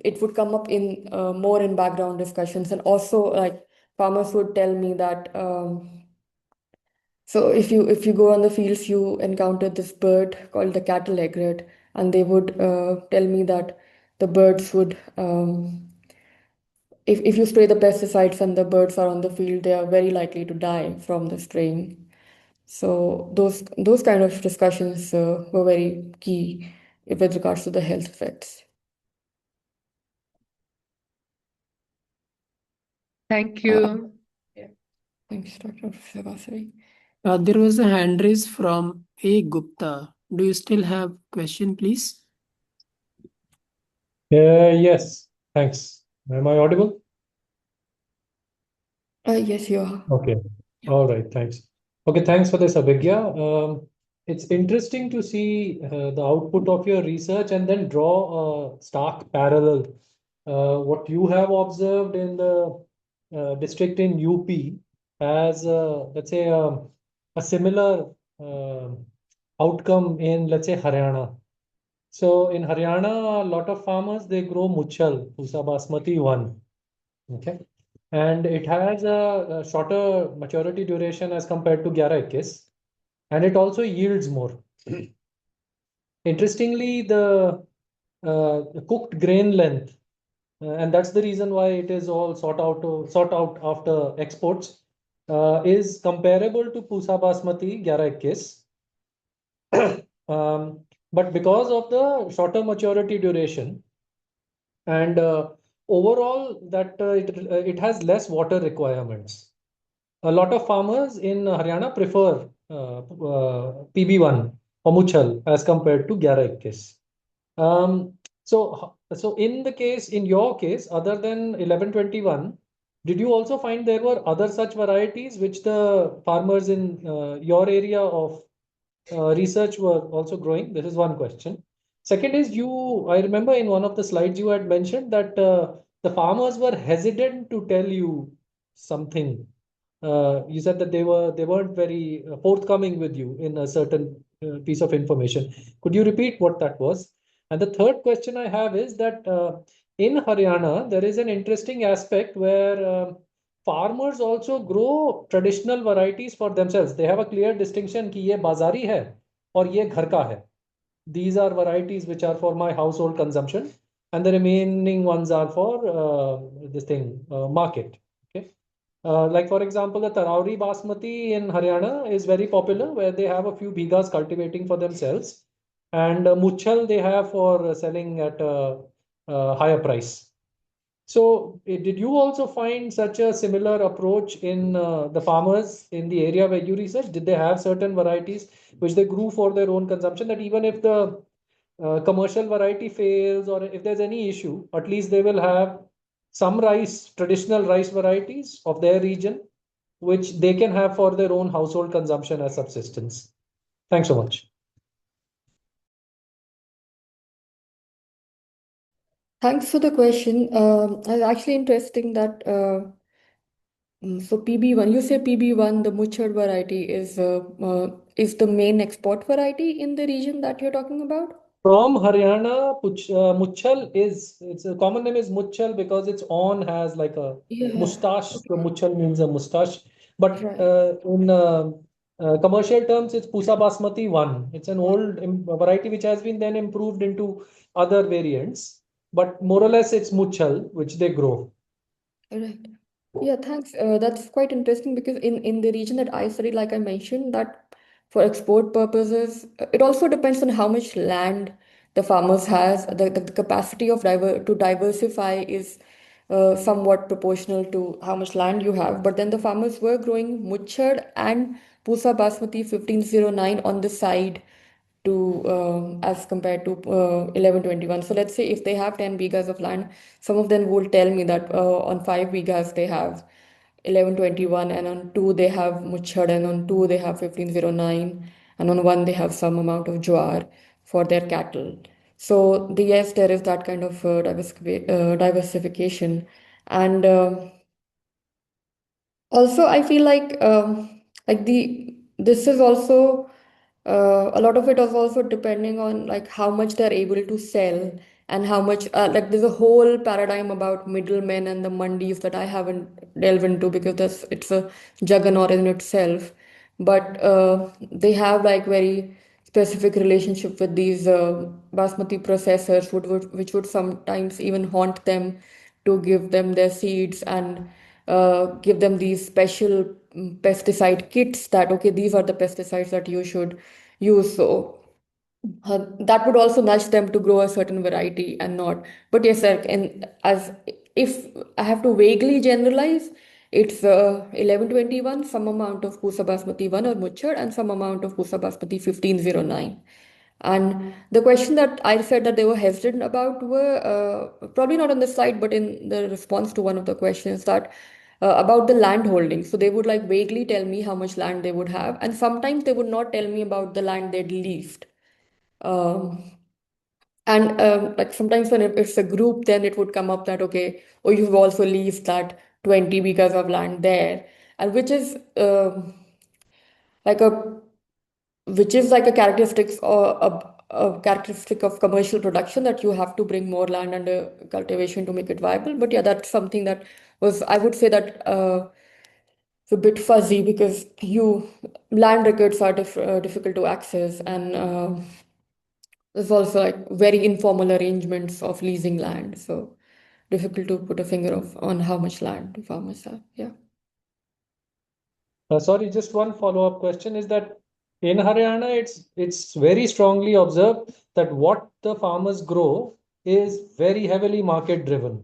it would come up in more in background discussions. And also, like, farmers would tell me that so if you go on the fields, you encounter this bird called the cattle egret, and they would tell me that the birds would if you spray the pesticides and the birds are on the field, they are very likely to die from the spraying. So those kind of discussions were very key with regards to the health effects. Thank Uh, you. Thanks, Dr. Savasari. There was a hand raise from A. Gupta. Do you still have question, please? Yes, thanks. Am I audible? Yes, you are. Okay. Yeah. All right, thanks. Okay, thanks for this, Abhigya. It's interesting to see the output of your research and then draw a stark parallel. What you have observed in the district in UP as, let's say, a similar outcome in, let's say, Haryana. So in Haryana, a lot of farmers, they grow muchal, Pusa Basmati 1. Okay. And it has a shorter maturity duration as compared to 11-21, and it also yields more. Interestingly, the cooked grain length, and that's the reason why it is all sought out after exports, is comparable to Pusa Basmati 11-21. But because of the shorter maturity duration and overall that it has less water requirements. A lot of farmers in Haryana prefer PB1 or Muchal as compared to 11-21. So in your case, other than 11-21, did you also find there were other such varieties which the farmers in your area of research were also growing? This is one question. Second is I remember in one of the slides you had mentioned that the farmers were hesitant to tell you something. You said that they weren't very forthcoming with you in a certain piece of information. Could you repeat what that was? And the third question I have is that in Haryana, there is an interesting aspect where farmers also grow traditional varieties for themselves. They have a clear distinction कि ये बाजारी है और ये घर का है. These are varieties which are for my household consumption. and the remaining ones are for market. Okay. Like for example, the Tarauri Basmati in Haryana is very popular, where they have a few bighas cultivating for themselves, and Muchal they have for selling at a higher price. So, did you also find such a similar approach in the farmers in the area where you researched? Did they have certain varieties which they grew for their own consumption, that even if the commercial variety fails or if there's any issue, at least they will have some rice, traditional rice varieties of their region, which they can have for their own household consumption as subsistence? Thanks so much. Thanks for the question. It's actually interesting that for PB1, you say PB1, the Muchard variety is the main export variety in the region that you're talking about? From Haryana, Muchal its a common name is Muchal because its on has like a Yeah. mustache. So Okay. Muchal means a mustache. But Right. in commercial terms, it's Pusa Basmati 1. It's an old variety which has been then improved into other variants. But more or less, it's Muchal, which they grow. Right. Yeah, thanks. That's quite interesting because in the region that I studied, like I mentioned, that for export purposes, it also depends on how much land the farmers has. The capacity of to diversify is somewhat proportional to how much land you have. But then the farmers were growing Muchad and Pusa Basmati 1509 on the side to as compared to 1121. So let's say if they have 10 bighas of land, some of them will tell me that on 5 bighas they have 1121, and on 2 they have muchad, and on 2 they have 1509, and on 1 they have some amount of jowar for their cattle. So yes, there is that kind of diversification. And also I feel like this is also a lot of it is also depending on like how much they're able to sell, and how much like there's a whole paradigm about middlemen and the mandis that I haven't delved into because it's a juggernaut in itself. But they have like very specific relationship with these basmati processors which would sometimes even haunt them to give them their seeds, and give them these special pesticide kits that okay, these are the pesticides that you should use. So that would also nudge them to grow a certain variety and not. But yes, sir, and as if I have to vaguely generalize, it's 1121, some amount of Pusa Basmati 1 or Muchad, and some amount of Pusa Basmati 1509. And the question that I said that they were hesitant about were probably not on the slide, but in the response to one of the questions, that about the land holding. So they would like vaguely tell me how much land they would have, and sometimes they would not tell me about the land they'd leased. Um, and like sometimes when it's a group, then it would come up that okay, or you've also leased that 20 because of land there, and like a which is like a characteristics or a characteristic of commercial production, that you have to bring more land under cultivation to make it viable. But yeah, that's something that was, I would say that it's a bit fuzzy because you land records are difficult to access, and there's also like very informal arrangements of leasing land. So difficult to put a finger on how much land farmers have. Yeah. Sorry, just one follow-up question is that in Haryana, it's very strongly observed that what the farmers grow is very heavily market driven.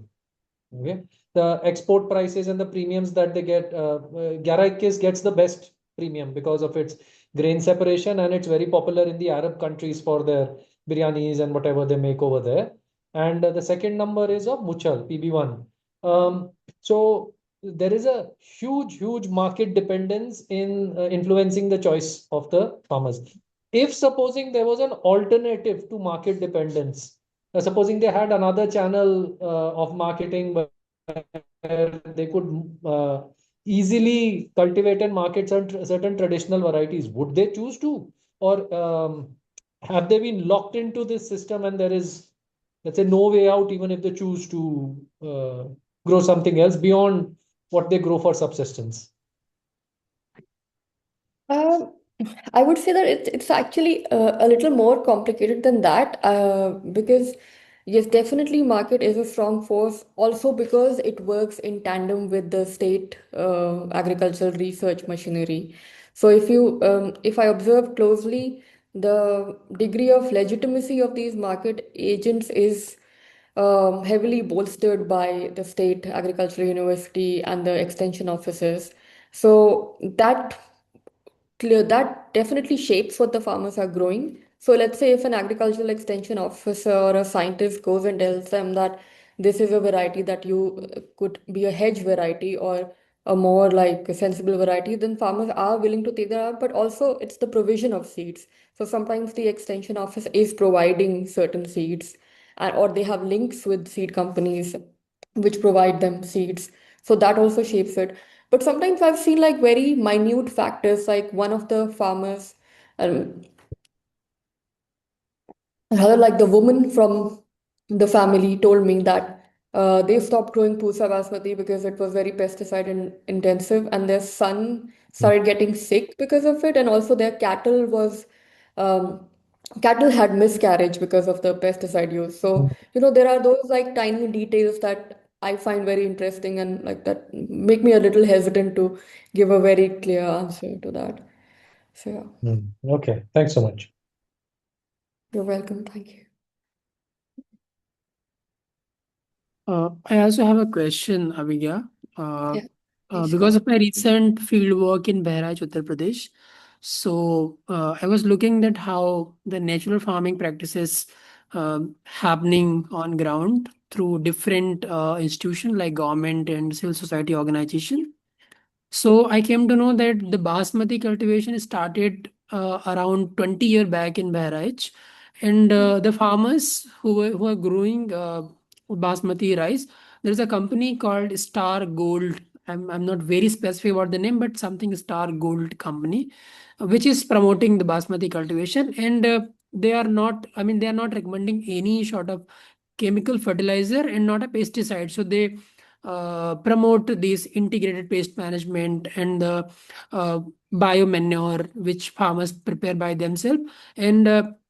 Okay, the export prices and the premiums that they get, Gyaraikis gets the best premium because of its grain separation, and it's very popular in the Arab countries for their biryanis and whatever they make over there. And the second number is of Muchal, PB1. So there is a huge market dependence in influencing the choice of the farmers. If supposing there was an alternative to market dependence, supposing they had another channel of marketing where they could easily cultivate and market certain traditional varieties, would they choose to? Or have they been locked into this system and there is, let's say, no way out even if they choose to grow something else beyond what they grow for subsistence? Um, I would say that it's actually a little more complicated than that because Yes, definitely market is a strong force also because it works in tandem with the state agricultural research machinery. So if I observe closely, the degree of legitimacy of these market agents is heavily bolstered by the state agricultural university and the extension officers. So that definitely shapes what the farmers are growing. So let's say if an agricultural extension officer or a scientist goes and tells them that this is a variety that you could be a hedge variety or a more like a sensible variety, then farmers are willing to take that up. But also it's the provision of seeds. So sometimes the extension office is providing certain seeds, or they have links with seed companies which provide them seeds. So that also shapes it. But sometimes I've seen like very minute factors, like one of the farmers, um, rather like the woman from the family told me that they stopped growing pusa basmati because it was very pesticide intensive, and their son started getting sick because of it, and also their um, cattle had miscarriage because of the pesticide use. So there are those like tiny details that I find very interesting and like that make me a little hesitant to give a very clear answer to that. So yeah, Okay, thanks so much. you're welcome. Thank you. I also have a question, Abhigya. Uh, Yeah, please go because ahead. of my recent field work in Bahraj, Uttar Pradesh, so I was looking at how the natural farming practices happening on ground through different institutions like government and civil society organization. So I came to know that the basmati cultivation started around 20 year back in Bahraj, and the farmers who are growing basmati rice, there is a company called Star Gold. I'm not very specific about the name, but something Star Gold company, which is promoting the basmati cultivation, and they are not. I mean, they are not recommending any sort of chemical fertilizer and not a pesticide. So they promote this integrated pest management and the biomanure which farmers prepare by themselves, and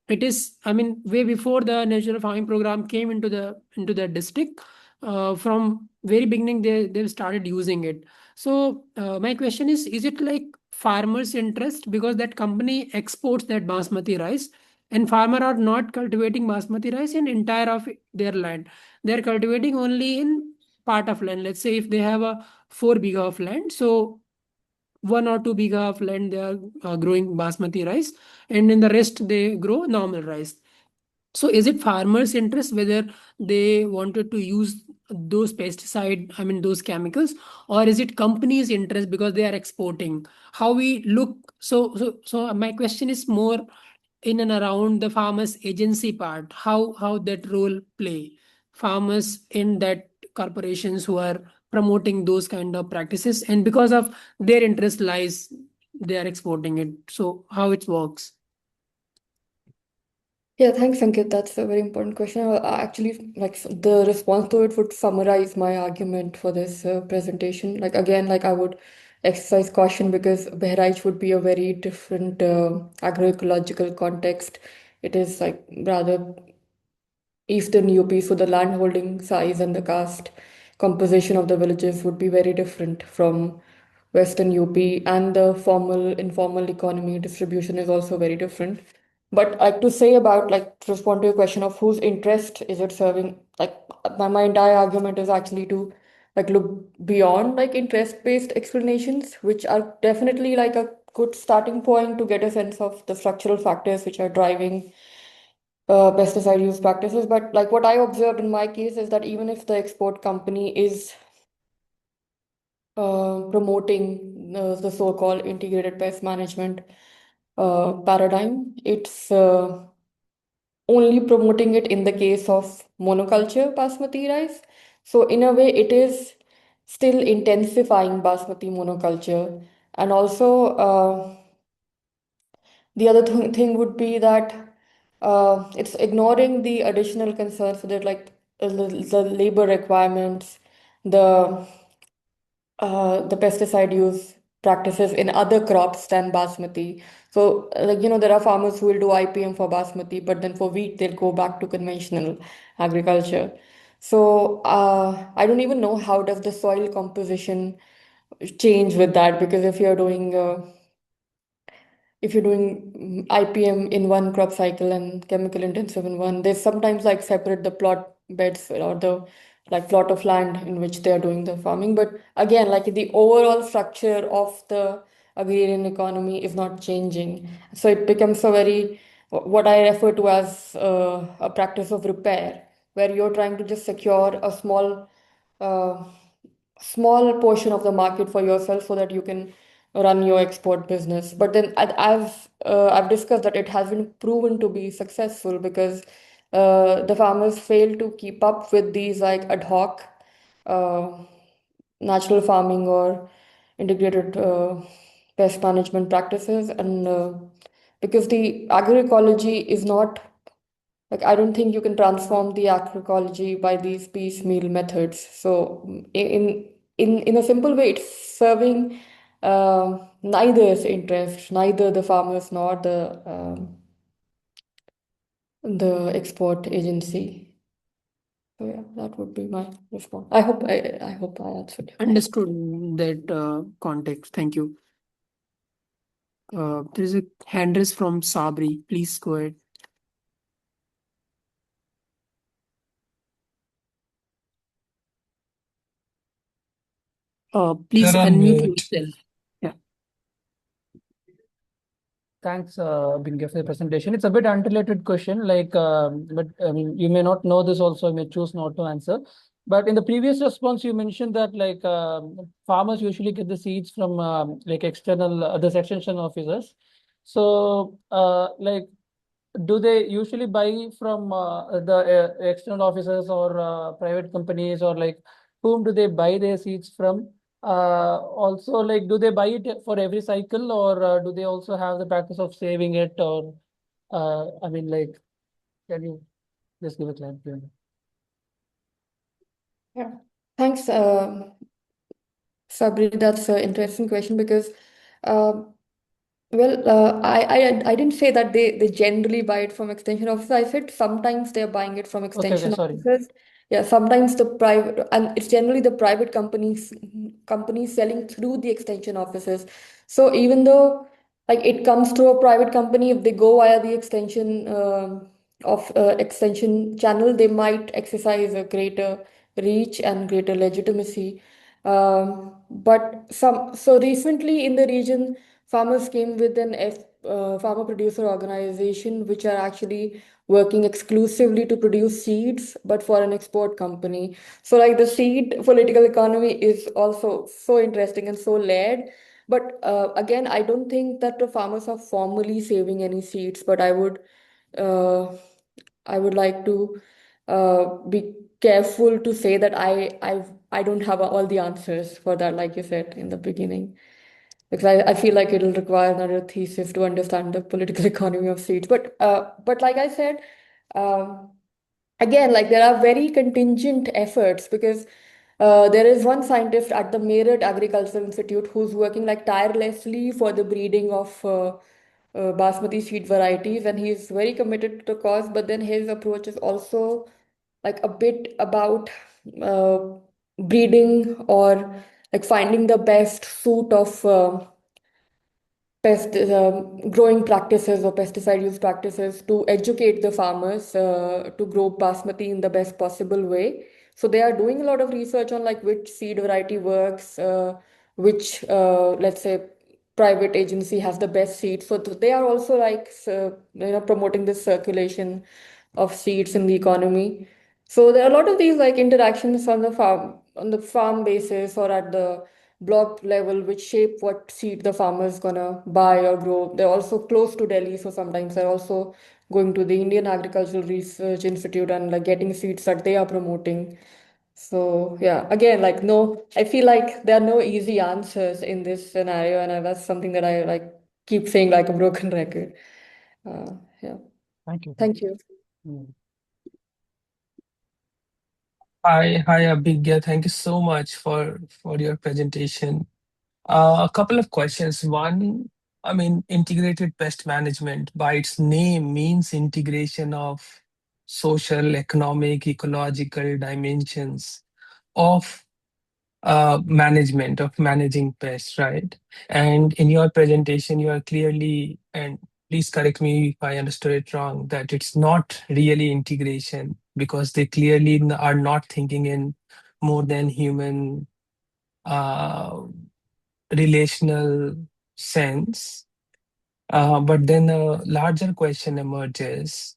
it is, I mean, way before the natural farming program came into the district. From very beginning they've started using it. So my question is it like farmers interest, because that company exports that basmati rice, and farmer are not cultivating basmati rice in entire of their land. They're cultivating only in part of land. Let's say if they have a 4 bigha of land, so 1 or 2 bigha of land they are growing basmati rice, and in the rest they grow normal rice. So is it farmers' interest whether they wanted to use those pesticide, I mean those chemicals, or is it companies' interest because they are exporting? How we look? So my question is more in and around the farmers' agency part. How that role play farmers in that corporations who are promoting those kind of practices, and because of their interest lies they are exporting it. So how it works? Yeah, thanks, Ankit. That's a very important question. Actually, like the response to it would summarize my argument for this presentation. Like again, like I would exercise caution because Bahraich would be a very different agroecological context. It is like rather Eastern UP, so the landholding size and the caste composition of the villages would be very different from Western UP, and the formal informal economy distribution is also very different. But like to say about like to respond to your question of whose interest is it serving, like my entire argument is actually to like look beyond like interest-based explanations, which are definitely like a good starting point to get a sense of the structural factors which are driving pesticide use practices. But like what I observed in my case is that even if the export company is promoting the so-called integrated pest management paradigm, it's only promoting it in the case of monoculture basmati rice. So in a way, it is still intensifying basmati monoculture. And also, the other thing would be that it's ignoring the additional concerns that like the labor requirements, the the pesticide use practices in other crops than basmati. So, there are farmers who will do IPM for basmati, but then for wheat, they'll go back to conventional agriculture. So, I don't even know how does the soil composition change with that, because if you're doing IPM in one crop cycle and chemical intensive in one, they sometimes like separate the plot beds or the like plot of land in which they are doing the farming. But again, like the overall structure of the agrarian economy is not changing. So it becomes a very, what I refer to as a practice of repair, where you're trying to just secure a uh, small portion of the market for yourself so that you can run your export business. But then I've discussed that it has been proven to be successful because the farmers fail to keep up with these like ad hoc uh, natural farming or integrated pest management practices, and because the agroecology is not like, I don't think you can transform the agroecology by these piecemeal methods. So in a simple way, it's serving neither's interest, neither the farmers nor the export agency. So yeah, that would be my response. I hope I answered your question. Understood that context. Thank you. There is a hand raise from Sabri. Please go ahead. Please You're on unmute mute. yourself. Yeah. Thanks, Abhigya, for the presentation. It's a bit unrelated question, but I mean, you may not know this also, you may choose not to answer. But in the previous response, you mentioned that farmers usually get the seeds from external other extension officers. So do they usually buy from the external officers or private companies, or whom do they buy their seeds from? Also, do they buy it for every cycle, or do they also have the practice of saving it? Or I mean, can you just give a clarity on that? Yeah. Thanks, Sabri. That's an interesting question because uh, I didn't say that they generally buy it from extension officers. I said sometimes they're buying it from Okay, extension sorry. officers. Yeah, sometimes the private, and it's generally the private companies selling through the extension officers. So even though like it comes to a private company, if they go via the extension channel, they might exercise a greater reach and greater legitimacy. But so recently in the region, farmers came with farmer producer organization, which are actually working exclusively to produce seeds, but for an export company. So, like the seed political economy is also so interesting and so layered. But again, I don't think that the farmers are formally saving any seeds, but uh, I would like to be careful to say that I don't have all the answers for that, like you said in the beginning, because I feel like it'll require another thesis to understand the political economy of seeds. But like I said, um, again, like there are very contingent efforts because there is one scientist at the Meerut Agricultural Institute who's working like tirelessly for the breeding of basmati seed varieties, and he's very committed to the cause. But then his approach is also like a bit about uh, breeding or like finding the best suit of growing practices or pesticide use practices to educate the farmers to grow basmati in the best possible way. So they are doing a lot of research on like which seed variety works, which let's say private agency has the best seeds. So they are also promoting this circulation of seeds in the economy. So there are a lot of these like interactions on the farm basis or at the block level, which shape what seed the farmer's gonna buy or grow. They're also close to Delhi, so sometimes they're also going to the Indian Agricultural Research Institute and like getting seeds that they are promoting. So yeah, again, like no, I feel like there are no easy answers in this scenario, and that's something that I like keep saying like a broken record. Yeah. Thank you. Thank you. Mm. Hi, Abhigya. Thank you so much for your presentation. A couple of questions. One, I mean, integrated pest management by its name means integration of social, economic, ecological dimensions of management, of managing pests, right? And in your presentation, you are clearly, and please correct me if I understood it wrong, that it's not really integration because they clearly are not thinking in more than human uh, relational sense. But then a larger question emerges,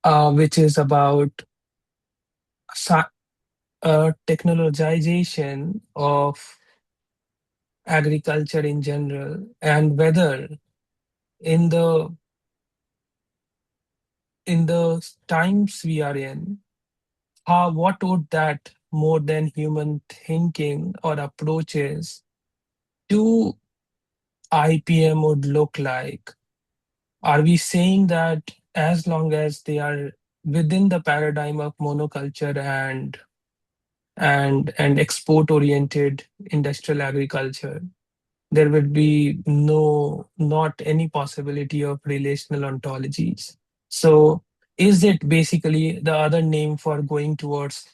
which is about sci- technologization of agriculture in general, and whether in the times we are in, how what would that more than human thinking or approaches to IPM would look like? Are we saying that as long as they are within the paradigm of monoculture and export oriented industrial agriculture, there will be not any possibility of relational ontologies? So is it basically the other name for going towards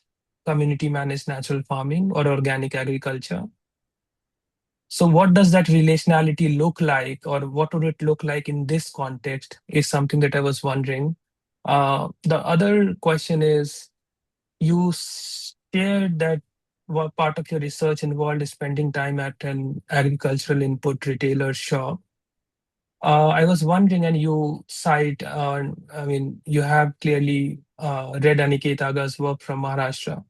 community managed natural farming or organic agriculture? So what does that relationality look like, or what would it look like in this context, is something that I was wondering. The other question is, you shared that what part of your research involved spending time at an agricultural input retailer shop. I was wondering, and you cite, I mean, you have clearly read Aniket Aga's work from Maharashtra.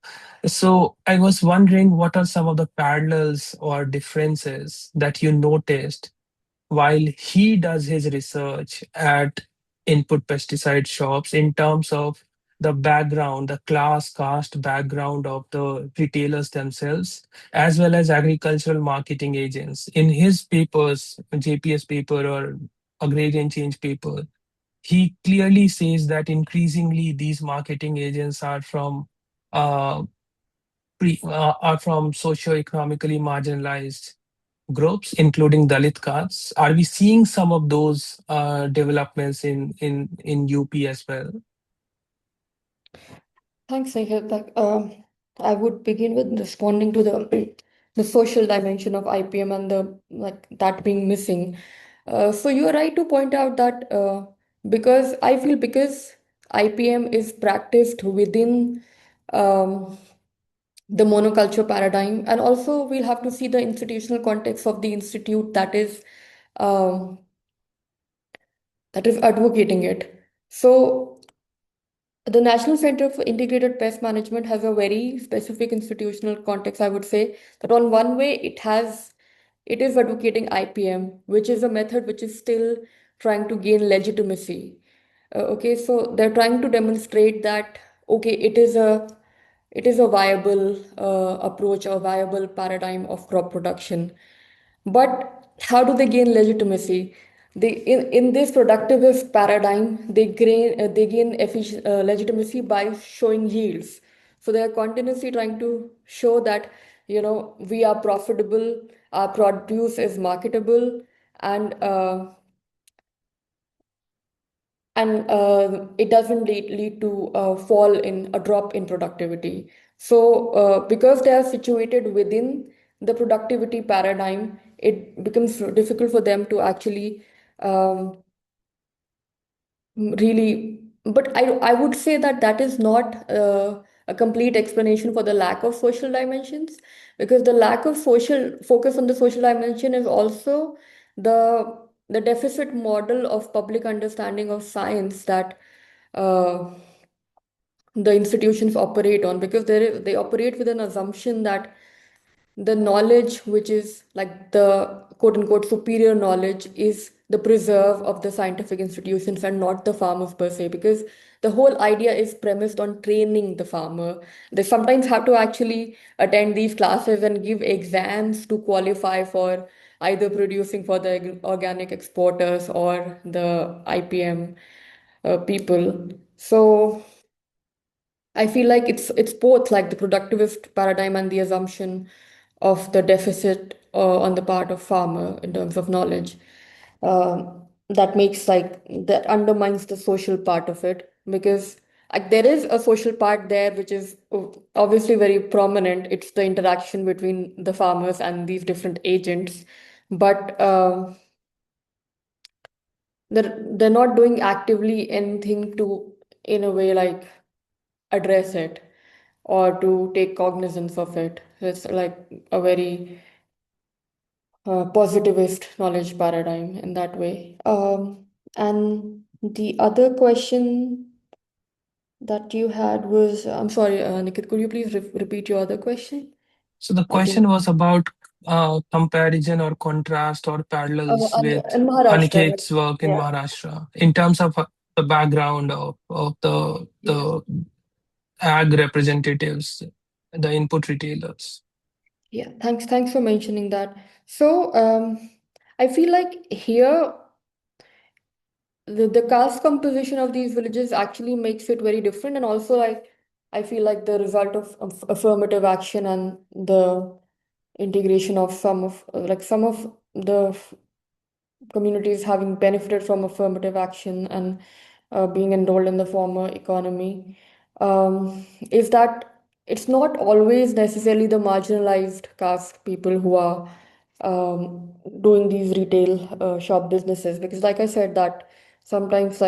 So I was wondering, what are some of the parallels or differences that you noticed while he does his research at input pesticide shops in terms of the background, the class caste background of the retailers themselves, as well as agricultural marketing agents. In his papers, JPS paper or agrarian change paper, he clearly says that increasingly these marketing agents uh, are from socio-economically marginalized groups, including Dalit castes. Are we seeing some of those developments in UP as well? Thanks, Nikhil. I would begin with responding to the the social dimension of IPM and the like that being missing. So you are right to point out that because I feel because IPM is practiced within um, the monoculture paradigm, and also we'll have to see the institutional context of the institute um, that is advocating it. So the National Center for Integrated Pest Management has a very specific institutional context. I would say that on one way it is advocating IPM, which is a method which is still trying to gain legitimacy. Okay, so they're trying to demonstrate that okay, it is a viable approach, a viable paradigm of crop production. But how do they gain legitimacy? In this productivist paradigm, they gain legitimacy by showing yields. So they are continuously trying to show that we are profitable, our produce is marketable, and it doesn't lead to a drop in productivity. So because they are situated within the productivity paradigm, it becomes difficult for them to actually um, really, but I would say that that is not a complete explanation for the lack of social dimensions, because the lack of social focus on the social dimension is also the deficit model of public understanding of science that uh, the institutions operate on, because they operate with an assumption that the knowledge which is like the quote unquote superior knowledge is the preserve of the scientific institutions and not the farmers per se, because the whole idea is premised on training the farmer. They sometimes have to actually attend these classes and give exams to qualify for either producing for the organic exporters or the IPM people. So I feel like it's both like the productivist paradigm and the assumption of the deficit on the part of farmer in terms of knowledge. That makes that undermines the social part of it, because there is a social part there which is obviously very prominent. It's the interaction between the farmers and these different agents, but they're not doing actively anything to, in a way, like address it or to take cognizance of it. It's like a very positivist knowledge paradigm in that way. And the other question that you had was, I'm sorry, Nikit, could you please repeat your other question? So the I think question was about comparison or contrast or parallels with in Maharashtra, right? Aniket's work in Yeah. Maharashtra in terms of the background of the ag representatives, the input retailers. Yeah, thanks for mentioning that. So, I feel like here the caste composition of these villages actually makes it very different, and also like I feel like the result of affirmative action and the integration of some of the communities having benefited from affirmative action and being enrolled in the former economy, is that it's not always necessarily the marginalized caste people who are doing these retail shop businesses, because like I said that sometimes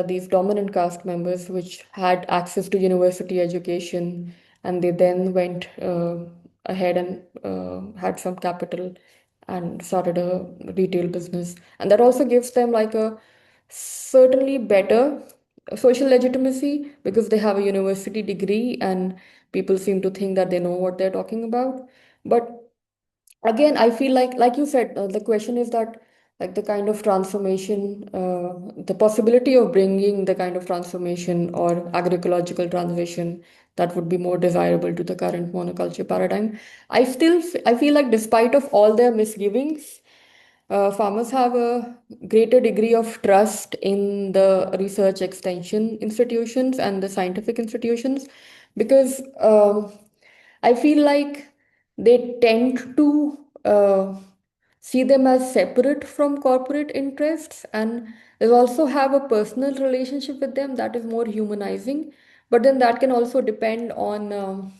these dominant caste members which had access to university education, and they then went ahead and had some capital and started a retail business, and that also gives them like a certainly better social legitimacy because they have a university degree and people seem to think that they know what they're talking about. But again, I feel like you said, the question is that like the kind of transformation, the possibility of bringing the kind of transformation or agroecological transition that would be more desirable to the current monoculture paradigm. I feel like despite of all their misgivings, farmers have a greater degree of trust in the research extension institutions and the scientific institutions, because I feel like they tend to see them as separate from corporate interests, and they also have a personal relationship with them that is more humanizing. But then that can also depend on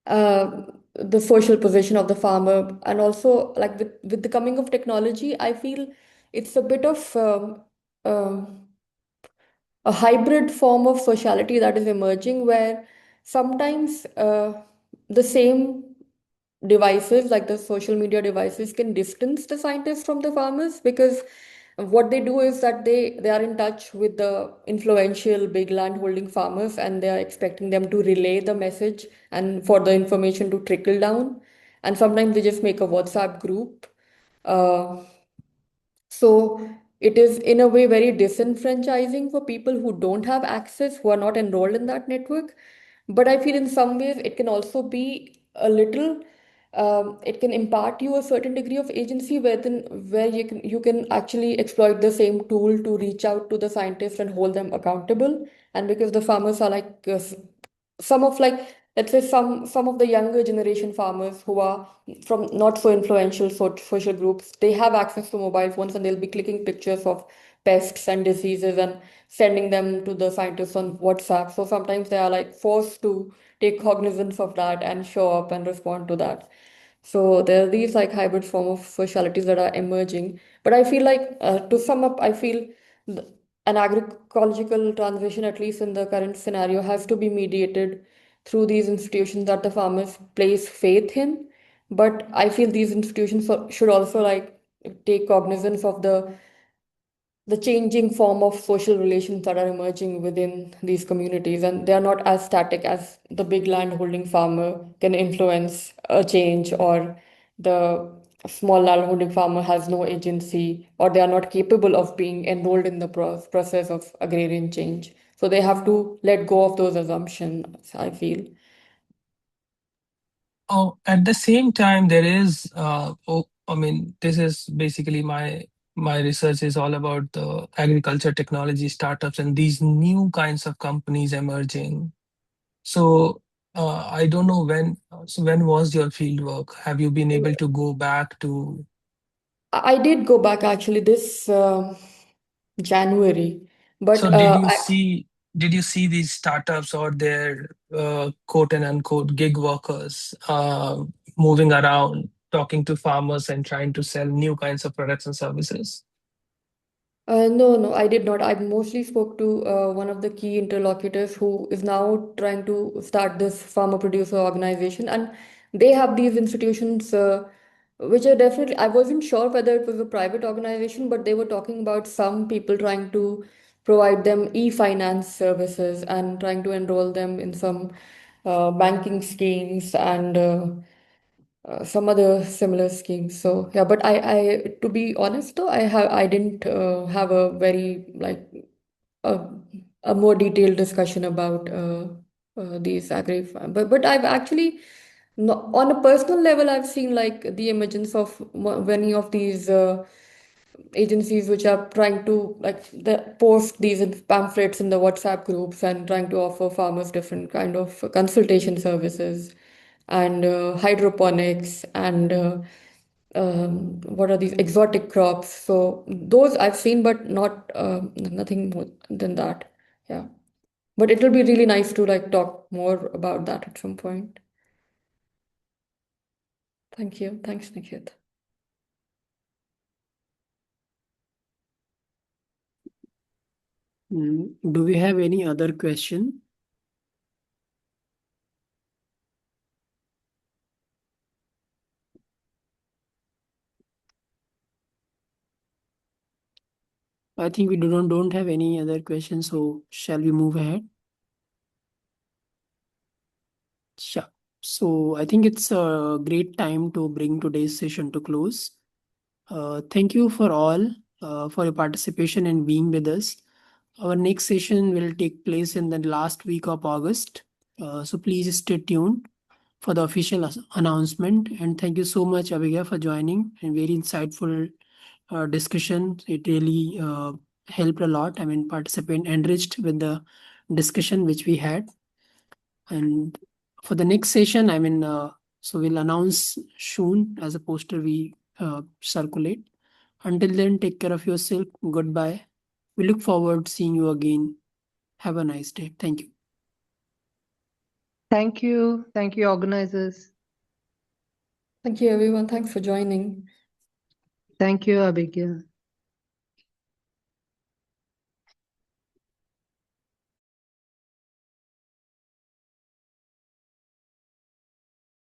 the social position of the farmer, and also like with the coming of technology, I feel it's a bit of a hybrid form of sociality that is emerging, where sometimes the same devices like the social media devices can distance the scientists from the farmers, because what they do is that they are in touch with the influential big land holding farmers, and they are expecting them to relay the message and for the information to trickle down, and sometimes they just make a WhatsApp group. Uh, so it is in a way very disenfranchising for people who don't have access, who are not enrolled in that network. But I feel in some ways it can also be a little, it can impart you a certain degree of agency where you can actually exploit the same tool to reach out to the scientists and hold them accountable. And because the farmers are some of like let's say some of the younger generation farmers who are from not so influential social groups, they have access to mobile phones, and they'll be clicking pictures of pests and diseases and sending them to the scientists on WhatsApp. So sometimes they are like forced to take cognizance of that and show up and respond to that. So there are these like hybrid form of socialities that are emerging. But I feel like, to sum up, I feel th- an agroecological transition, at least in the current scenario, has to be mediated through these institutions that the farmers place faith in. But I feel these institutions should also like take cognizance of the changing form of social relations that are emerging within these communities, and they are not as static as the big land holding farmer can influence a change, or the small land holding farmer has no agency, or they are not capable of being enrolled in the process of agrarian change. So they have to let go of those assumptions, I feel. Oh, at the same time, there is, I mean, this is basically my research is all about the agriculture technology startups and these new kinds of companies emerging. So I don't know when. So when was your field work? Have you been able to go back to? I did go back actually this January, So but did you see these startups or their quote and unquote gig workers moving around, talking to farmers and trying to sell new kinds of products and services? no, I did not. I mostly spoke to one of the key interlocutors who is now trying to start this farmer producer organization, and they have these institutions, which are definitely, I wasn't sure whether it was a private organization, but they were talking about some people trying to provide them e-finance services and trying to enroll them in some banking schemes and some other similar schemes. So yeah, but to be honest though, I didn't have a very like a, a more detailed discussion about these but I've actually no, on a personal level, I've seen like the emergence of many of these agencies which are trying to post these pamphlets in the WhatsApp groups and trying to offer farmers different kind of consultation services and hydroponics and what are these exotic crops. So those I've seen, but not nothing more than that. Yeah, but it will be really nice to like talk more about that at some point. Thank you. Thanks, Nikhil. Do we have any other question? I think we don't have any other questions, so shall we move ahead? Sure. So I think it's a great time to bring today's session to close. Thank you for all for your participation and being with us. Our next session will take place in the last week of August. So please stay tuned for the official announcement. And thank you so much, Abhigya, for joining and very insightful discussion. It really helped a lot. I mean, participant enriched with the discussion which we had. And for the next session, so we'll announce soon as a poster we circulate. Until then, take care of yourself. Goodbye. We look forward to seeing you again. Have a nice day. Thank you. Thank you. Thank you, organizers. Thank you, everyone. Thanks for joining. Thank you, Abhigya.